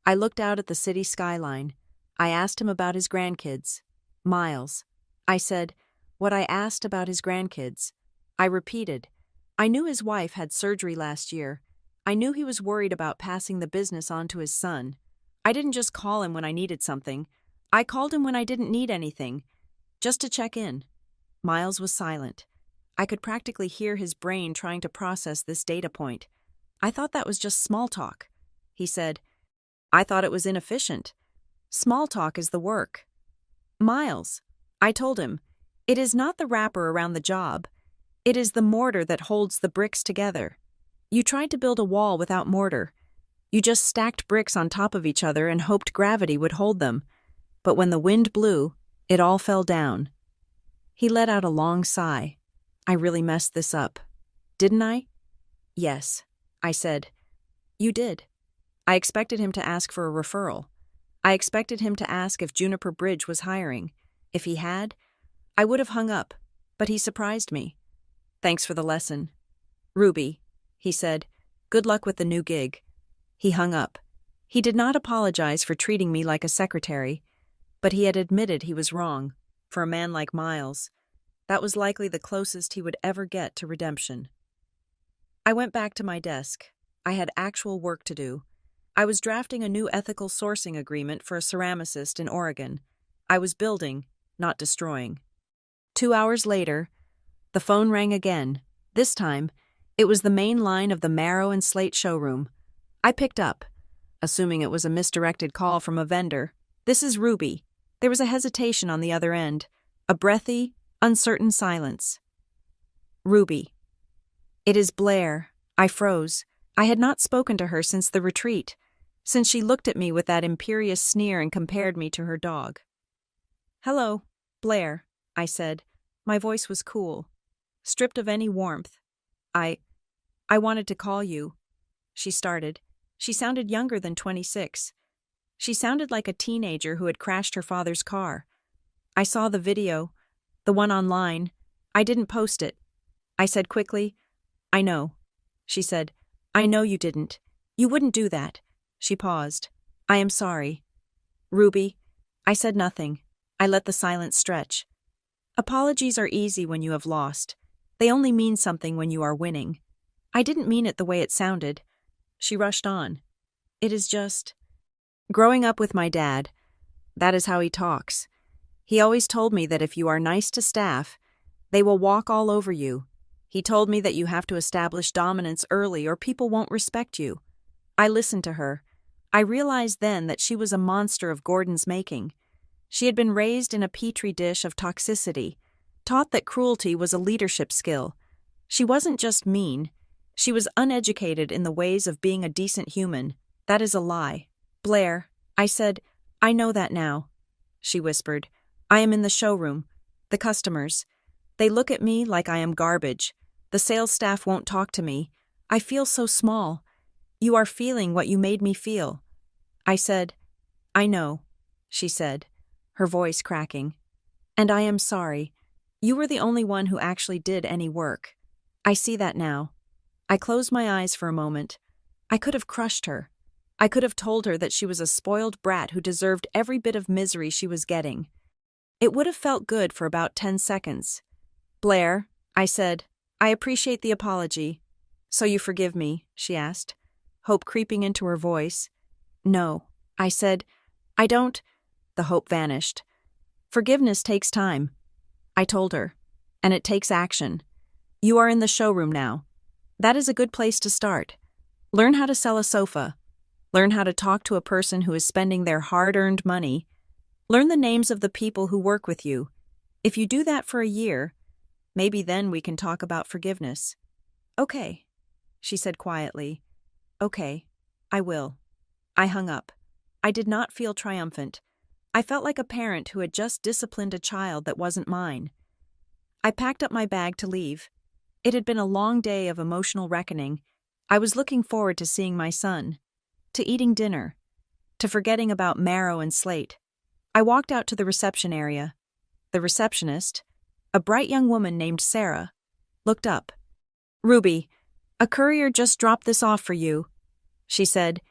I looked out at the city skyline. I asked him about his grandkids. "Miles," I said, what I asked about his grandkids. I repeated, I knew his wife had surgery last year. I knew he was worried about passing the business on to his son. I didn't just call him when I needed something. I called him when I didn't need anything, just to check in. Miles was silent. I could practically hear his brain trying to process this data point. I thought that was just small talk. He said, I thought it was inefficient. Small talk is the work. Miles, I told him, it is not the wrapper around the job. It is the mortar that holds the bricks together. You tried to build a wall without mortar. You just stacked bricks on top of each other and hoped gravity would hold them. But when the wind blew, it all fell down. He let out a long sigh. I really messed this up. Didn't I? Yes, I said. You did. I expected him to ask for a referral. I expected him to ask if Juniper Bridge was hiring. If he had, I would have hung up, but he surprised me. Thanks for the lesson. Ruby, he said, good luck with the new gig. He hung up. He did not apologize for treating me like a secretary, but he had admitted he was wrong. For a man like Miles, that was likely the closest he would ever get to redemption. I went back to my desk. I had actual work to do. I was drafting a new ethical sourcing agreement for a ceramicist in Oregon. I was building, not destroying. 2 hours later, the phone rang again. This time, it was the main line of the Marrow and Slate showroom. I picked up, assuming it was a misdirected call from a vendor. This is Ruby. There was a hesitation on the other end, a breathy, uncertain silence. Ruby. It is Blair. I froze. I had not spoken to her since the retreat, since she looked at me with that imperious sneer and compared me to her dog. Hello, Blair, I said. My voice was cool, stripped of any warmth. I wanted to call you. She started. She sounded younger than 26. She sounded like a teenager who had crashed her father's car. I saw the video, the one online. I didn't post it. I said quickly, I know. She said, I know you didn't. You wouldn't do that. She paused. I am sorry. Ruby. I said nothing. I let the silence stretch. Apologies are easy when you have lost. They only mean something when you are winning. I didn't mean it the way it sounded. She rushed on. It is just... Growing up with my dad, that is how he talks. He always told me that if you are nice to staff, they will walk all over you. He told me that you have to establish dominance early or people won't respect you. I listened to her. I realized then that she was a monster of Gordon's making. She had been raised in a petri dish of toxicity, taught that cruelty was a leadership skill. She wasn't just mean. She was uneducated in the ways of being a decent human. That is a lie. Blair, I said, I know that now. She whispered, I am in the showroom. The customers. They look at me like I am garbage. The sales staff won't talk to me. I feel so small. You are feeling what you made me feel. I said, I know, she said, her voice cracking. And I am sorry. You were the only one who actually did any work. I see that now. I closed my eyes for a moment. I could have crushed her. I could have told her that she was a spoiled brat who deserved every bit of misery she was getting. It would have felt good for about 10 seconds. Blair, I said, I appreciate the apology. So you forgive me, she asked, hope creeping into her voice. No, I said, I don't. The hope vanished. Forgiveness takes time. I told her, and it takes action. You are in the showroom now. That is a good place to start. Learn how to sell a sofa. Learn how to talk to a person who is spending their hard-earned money. Learn the names of the people who work with you. If you do that for a year, maybe then we can talk about forgiveness. Okay, she said quietly. Okay, I will. I hung up. I did not feel triumphant. I felt like a parent who had just disciplined a child that wasn't mine. I packed up my bag to leave. It had been a long day of emotional reckoning. I was looking forward to seeing my son, to eating dinner, to forgetting about Marrow and Slate. I walked out to the reception area. The receptionist, a bright young woman named Sarah, looked up. Ruby, a courier just dropped this off for you, she said.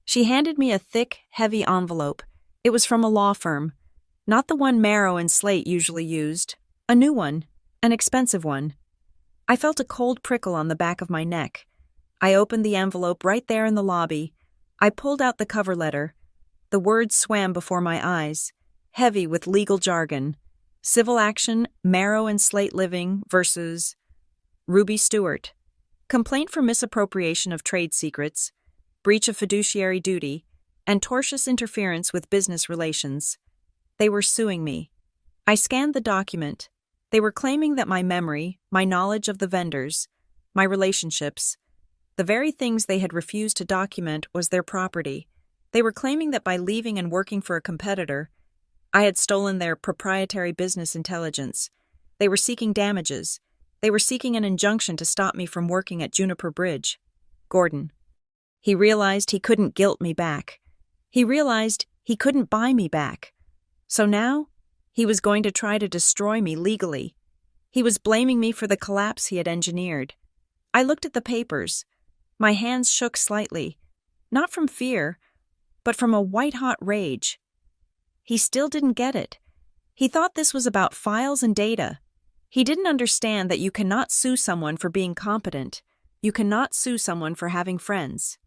She handed me a thick, heavy envelope. It was from a law firm, not the one Marrow and Slate usually used, a new one, an expensive one. I felt a cold prickle on the back of my neck. I opened the envelope right there in the lobby. I pulled out the cover letter. The words swam before my eyes, heavy with legal jargon. Civil action, Marrow and Slate Living versus Ruby Stewart. Complaint for misappropriation of trade secrets, breach of fiduciary duty, and tortious interference with business relations. They were suing me. I scanned the document. They were claiming that my memory, my knowledge of the vendors, my relationships, the very things they had refused to document was their property. They were claiming that by leaving and working for a competitor, I had stolen their proprietary business intelligence. They were seeking damages. They were seeking an injunction to stop me from working at Juniper Bridge. Gordon. He realized he couldn't guilt me back. He realized he couldn't buy me back. So now, he was going to try to destroy me legally. He was blaming me for the collapse he had engineered. I looked at the papers. My hands shook slightly, not from fear, but from a white-hot rage. He still didn't get it. He thought this was about files and data. He didn't understand that you cannot sue someone for being competent. You cannot sue someone for having friends.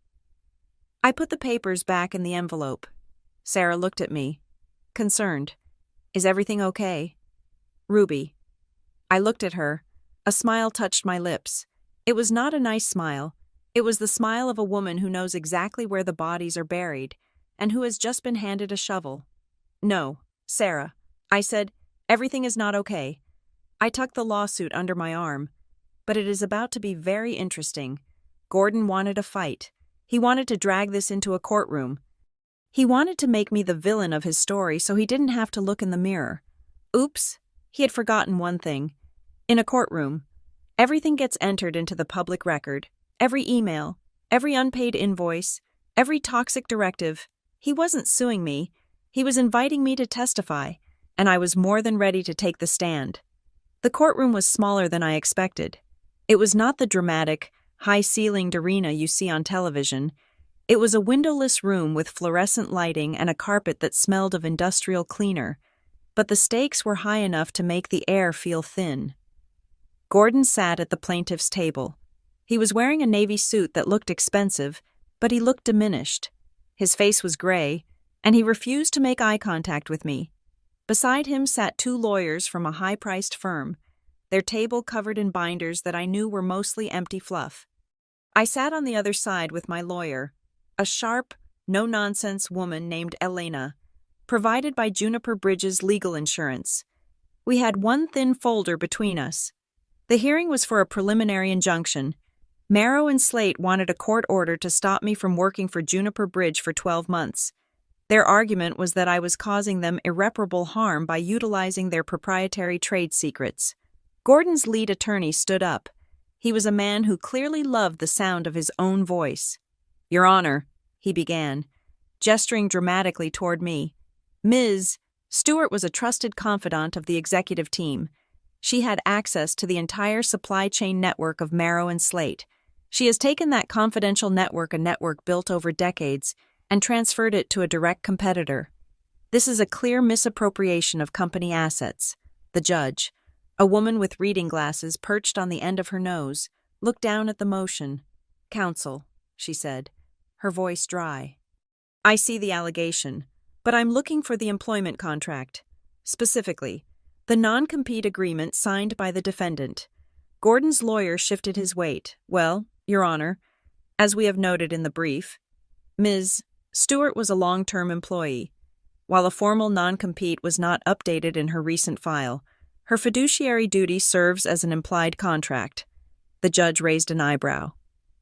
I put the papers back in the envelope. Sarah looked at me, concerned. Is everything okay? Ruby. I looked at her. A smile touched my lips. It was not a nice smile. It was the smile of a woman who knows exactly where the bodies are buried and who has just been handed a shovel. No, Sarah. I said, everything is not okay. I tucked the lawsuit under my arm. But it is about to be very interesting. Gordon wanted a fight. He wanted to drag this into a courtroom. He wanted to make me the villain of his story so he didn't have to look in the mirror. Oops, he had forgotten one thing. In a courtroom, everything gets entered into the public record. Every email, every unpaid invoice, every toxic directive. He wasn't suing me. He was inviting me to testify, and I was more than ready to take the stand. The courtroom was smaller than I expected. It was not the dramatic, high-ceilinged arena you see on television. It was a windowless room with fluorescent lighting and a carpet that smelled of industrial cleaner, but the stakes were high enough to make the air feel thin. Gordon sat at the plaintiff's table. He was wearing a navy suit that looked expensive, but he looked diminished. His face was gray, and he refused to make eye contact with me. Beside him sat two lawyers from a high-priced firm, their table covered in binders that I knew were mostly empty fluff. I sat on the other side with my lawyer, a sharp, no-nonsense woman named Elena, provided by Juniper Bridge's legal insurance. We had one thin folder between us. The hearing was for a preliminary injunction. Marrow and Slate wanted a court order to stop me from working for Juniper Bridge for 12 months. Their argument was that I was causing them irreparable harm by utilizing their proprietary trade secrets. Gordon's lead attorney stood up. He was a man who clearly loved the sound of his own voice. Your Honor, he began, gesturing dramatically toward me. Ms. Stewart was a trusted confidant of the executive team. She had access to the entire supply chain network of Marrow and Slate. She has taken that confidential network, a network built over decades, and transferred it to a direct competitor. This is a clear misappropriation of company assets. The judge, a woman with reading glasses perched on the end of her nose, looked down at the motion. Counsel, she said, her voice dry. I see the allegation, but I'm looking for the employment contract. Specifically, the non-compete agreement signed by the defendant. Gordon's lawyer shifted his weight. Well, Your Honor, as we have noted in the brief, Ms. Stewart was a long-term employee. While a formal non-compete was not updated in her recent file, her fiduciary duty serves as an implied contract. The judge raised an eyebrow.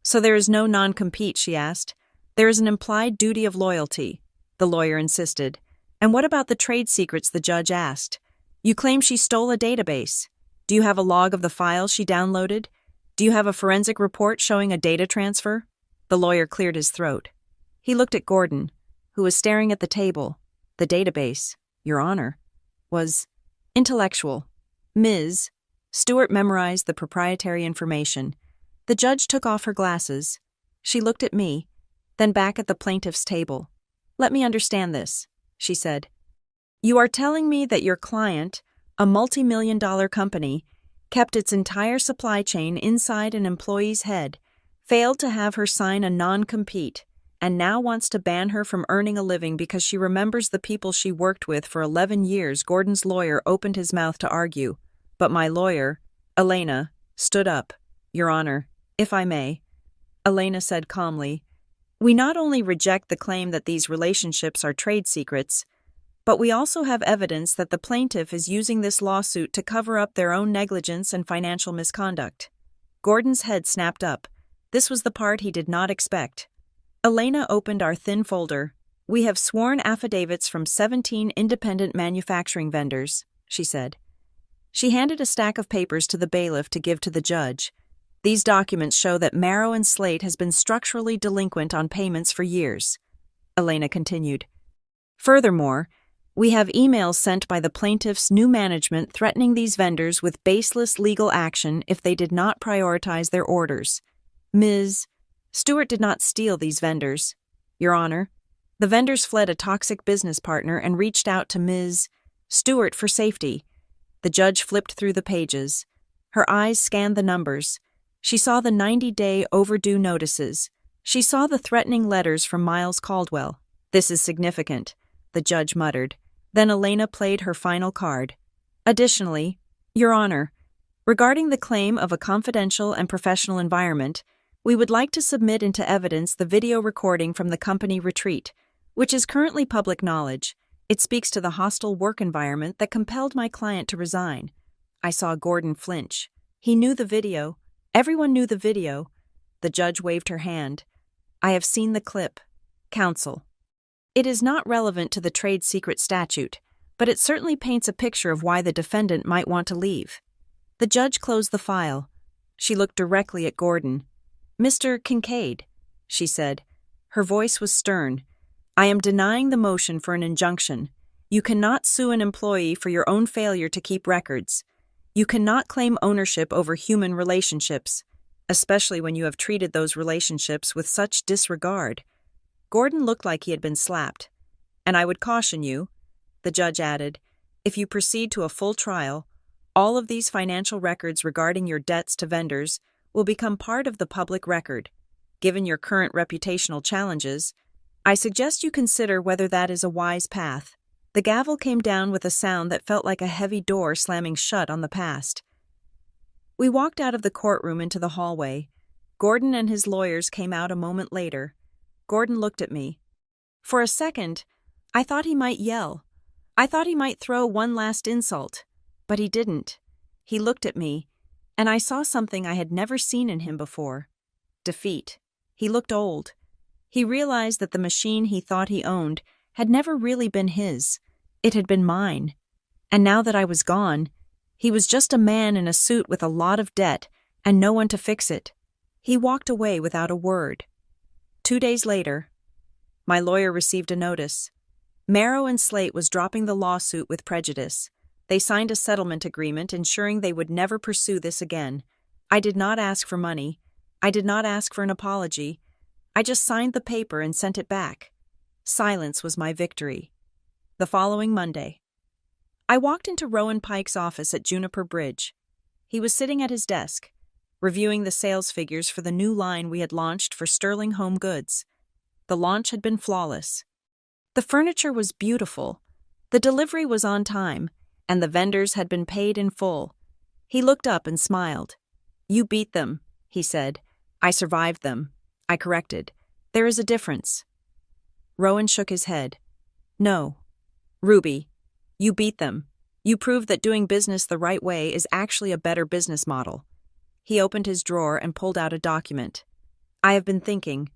So there is no non-compete, she asked. There is an implied duty of loyalty, the lawyer insisted. And what about the trade secrets, the judge asked. You claim she stole a database. Do you have a log of the files she downloaded? Do you have a forensic report showing a data transfer? The lawyer cleared his throat. He looked at Gordon, who was staring at the table. The database, Your Honor, was intellectual. Ms. Stewart memorized the proprietary information. The judge took off her glasses. She looked at me, then back at the plaintiff's table. Let me understand this, she said. You are telling me that your client, a multi-million-dollar company, kept its entire supply chain inside an employee's head, failed to have her sign a non-compete, and now wants to ban her from earning a living because she remembers the people she worked with for 11 years. Gordon's lawyer opened his mouth to argue, but my lawyer, Elena, stood up. Your Honor, if I may, Elena said calmly, we not only reject the claim that these relationships are trade secrets, but we also have evidence that the plaintiff is using this lawsuit to cover up their own negligence and financial misconduct. Gordon's head snapped up. This was the part he did not expect. Elena opened our thin folder. We have sworn affidavits from 17 independent manufacturing vendors, she said. She handed a stack of papers to the bailiff to give to the judge. These documents show that Marrow and Slate has been structurally delinquent on payments for years, Elena continued. Furthermore, we have emails sent by the plaintiff's new management threatening these vendors with baseless legal action if they did not prioritize their orders. Ms. Stewart did not steal these vendors, Your Honor. The vendors fled a toxic business partner and reached out to Ms. Stewart for safety. The judge flipped through the pages. Her eyes scanned the numbers. She saw the 90-day overdue notices. She saw the threatening letters from Miles Caldwell. This is significant, the judge muttered. Then Elena played her final card. Additionally, Your Honor, regarding the claim of a confidential and professional environment, we would like to submit into evidence the video recording from the company retreat, which is currently public knowledge. It speaks to the hostile work environment that compelled my client to resign. I saw Gordon flinch. He knew the video. Everyone knew the video. The judge waved her hand. I have seen the clip. Counsel. It is not relevant to the trade secret statute, but it certainly paints a picture of why the defendant might want to leave. The judge closed the file. She looked directly at Gordon. Mr. Kincaid, she said. Her voice was stern. I am denying the motion for an injunction. You cannot sue an employee for your own failure to keep records. You cannot claim ownership over human relationships, especially when you have treated those relationships with such disregard. Gordon looked like he had been slapped. And I would caution you, the judge added, if you proceed to a full trial, all of these financial records regarding your debts to vendors will become part of the public record. Given your current reputational challenges, I suggest you consider whether that is a wise path. The gavel came down with a sound that felt like a heavy door slamming shut on the past. We walked out of the courtroom into the hallway. Gordon and his lawyers came out a moment later. Gordon looked at me. For a second, I thought he might yell. I thought he might throw one last insult. But he didn't. He looked at me, and I saw something I had never seen in him before. Defeat. He looked old. He realized that the machine he thought he owned had never really been his. It had been mine. And now that I was gone, he was just a man in a suit with a lot of debt and no one to fix it. He walked away without a word. 2 days later, my lawyer received a notice. Marrow and Slate was dropping the lawsuit with prejudice. They signed a settlement agreement ensuring they would never pursue this again. I did not ask for money. I did not ask for an apology. I just signed the paper and sent it back. Silence was my victory. The following Monday, I walked into Rowan Pike's office at Juniper Bridge. He was sitting at his desk, reviewing the sales figures for the new line we had launched for Sterling Home Goods. The launch had been flawless. The furniture was beautiful, the delivery was on time, and the vendors had been paid in full. He looked up and smiled. You beat them, he said. I survived them. I corrected. There is a difference. Rowan shook his head. No. Ruby, you beat them. You proved that doing business the right way is actually a better business model. He opened his drawer and pulled out a document. I have been thinking,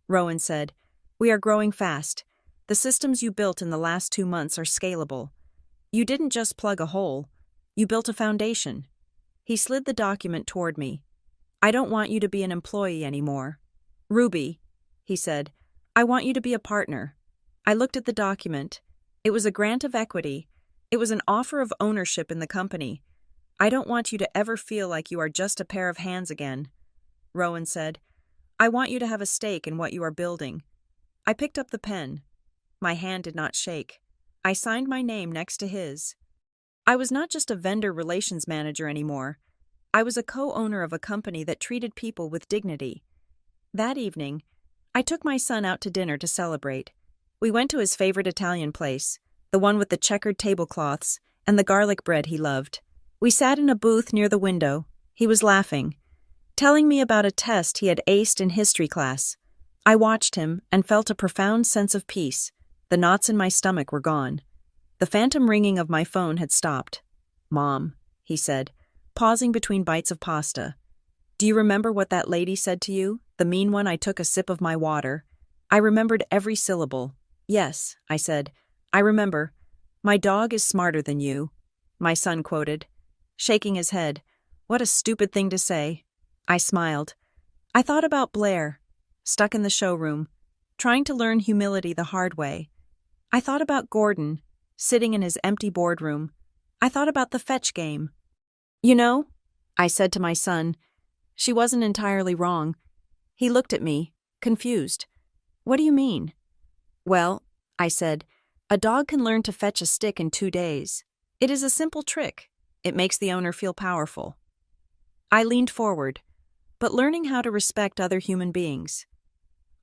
Rowan said. We are growing fast. The systems you built in the last 2 months are scalable. You didn't just plug a hole. You built a foundation. He slid the document toward me. I don't want you to be an employee anymore. Ruby, he said, I want you to be a partner. I looked at the document. It was a grant of equity. It was an offer of ownership in the company. I don't want you to ever feel like you are just a pair of hands again. Rowan said, I want you to have a stake in what you are building. I picked up the pen. My hand did not shake. I signed my name next to his. I was not just a vendor relations manager anymore. I was a co-owner of a company that treated people with dignity. That evening, I took my son out to dinner to celebrate. We went to his favorite Italian place, the one with the checkered tablecloths and the garlic bread he loved. We sat in a booth near the window. He was laughing, telling me about a test he had aced in history class. I watched him and felt a profound sense of peace. The knots in my stomach were gone. The phantom ringing of my phone had stopped. "Mom," he said, pausing between bites of pasta. "Do you remember what that lady said to you? The mean one." I took a sip of my water. I remembered every syllable. "Yes," I said, "I remember. My dog is smarter than you," my son quoted, shaking his head. "What a stupid thing to say." I smiled. I thought about Blair, stuck in the showroom, trying to learn humility the hard way. I thought about Gordon, sitting in his empty boardroom. I thought about the fetch game. "You know," I said to my son, "she wasn't entirely wrong." He looked at me, confused. "What do you mean?" "Well," I said, "a dog can learn to fetch a stick in 2 days. It is a simple trick. It makes the owner feel powerful." I leaned forward, but learning how to respect other human beings.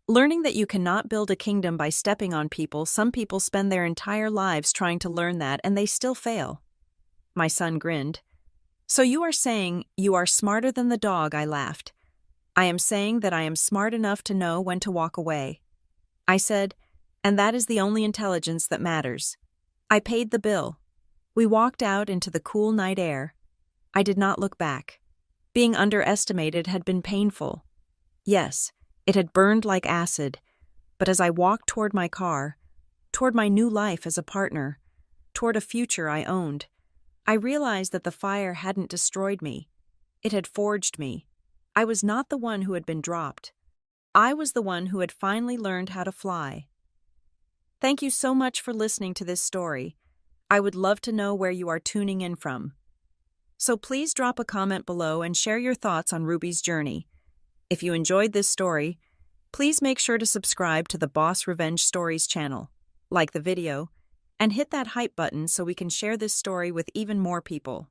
Learning that you cannot build a kingdom by stepping on people. Some people spend their entire lives trying to learn that and they still fail. My son grinned. "So you are saying you are smarter than the dog?" I laughed. "I am saying that I am smart enough to know when to walk away." I said, "And that is the only intelligence that matters." I paid the bill. We walked out into the cool night air. I did not look back. Being underestimated had been painful. Yes, it had burned like acid, but as I walked toward my car, toward my new life as a partner, toward a future I owned, I realized that the fire hadn't destroyed me. It had forged me. I was not the one who had been dropped. I was the one who had finally learned how to fly. Thank you so much for listening to this story. I would love to know where you are tuning in from. So please drop a comment below and share your thoughts on Ruby's journey. If you enjoyed this story, please make sure to subscribe to the Boss Revenge Stories channel, like the video, and hit that hype button so we can share this story with even more people.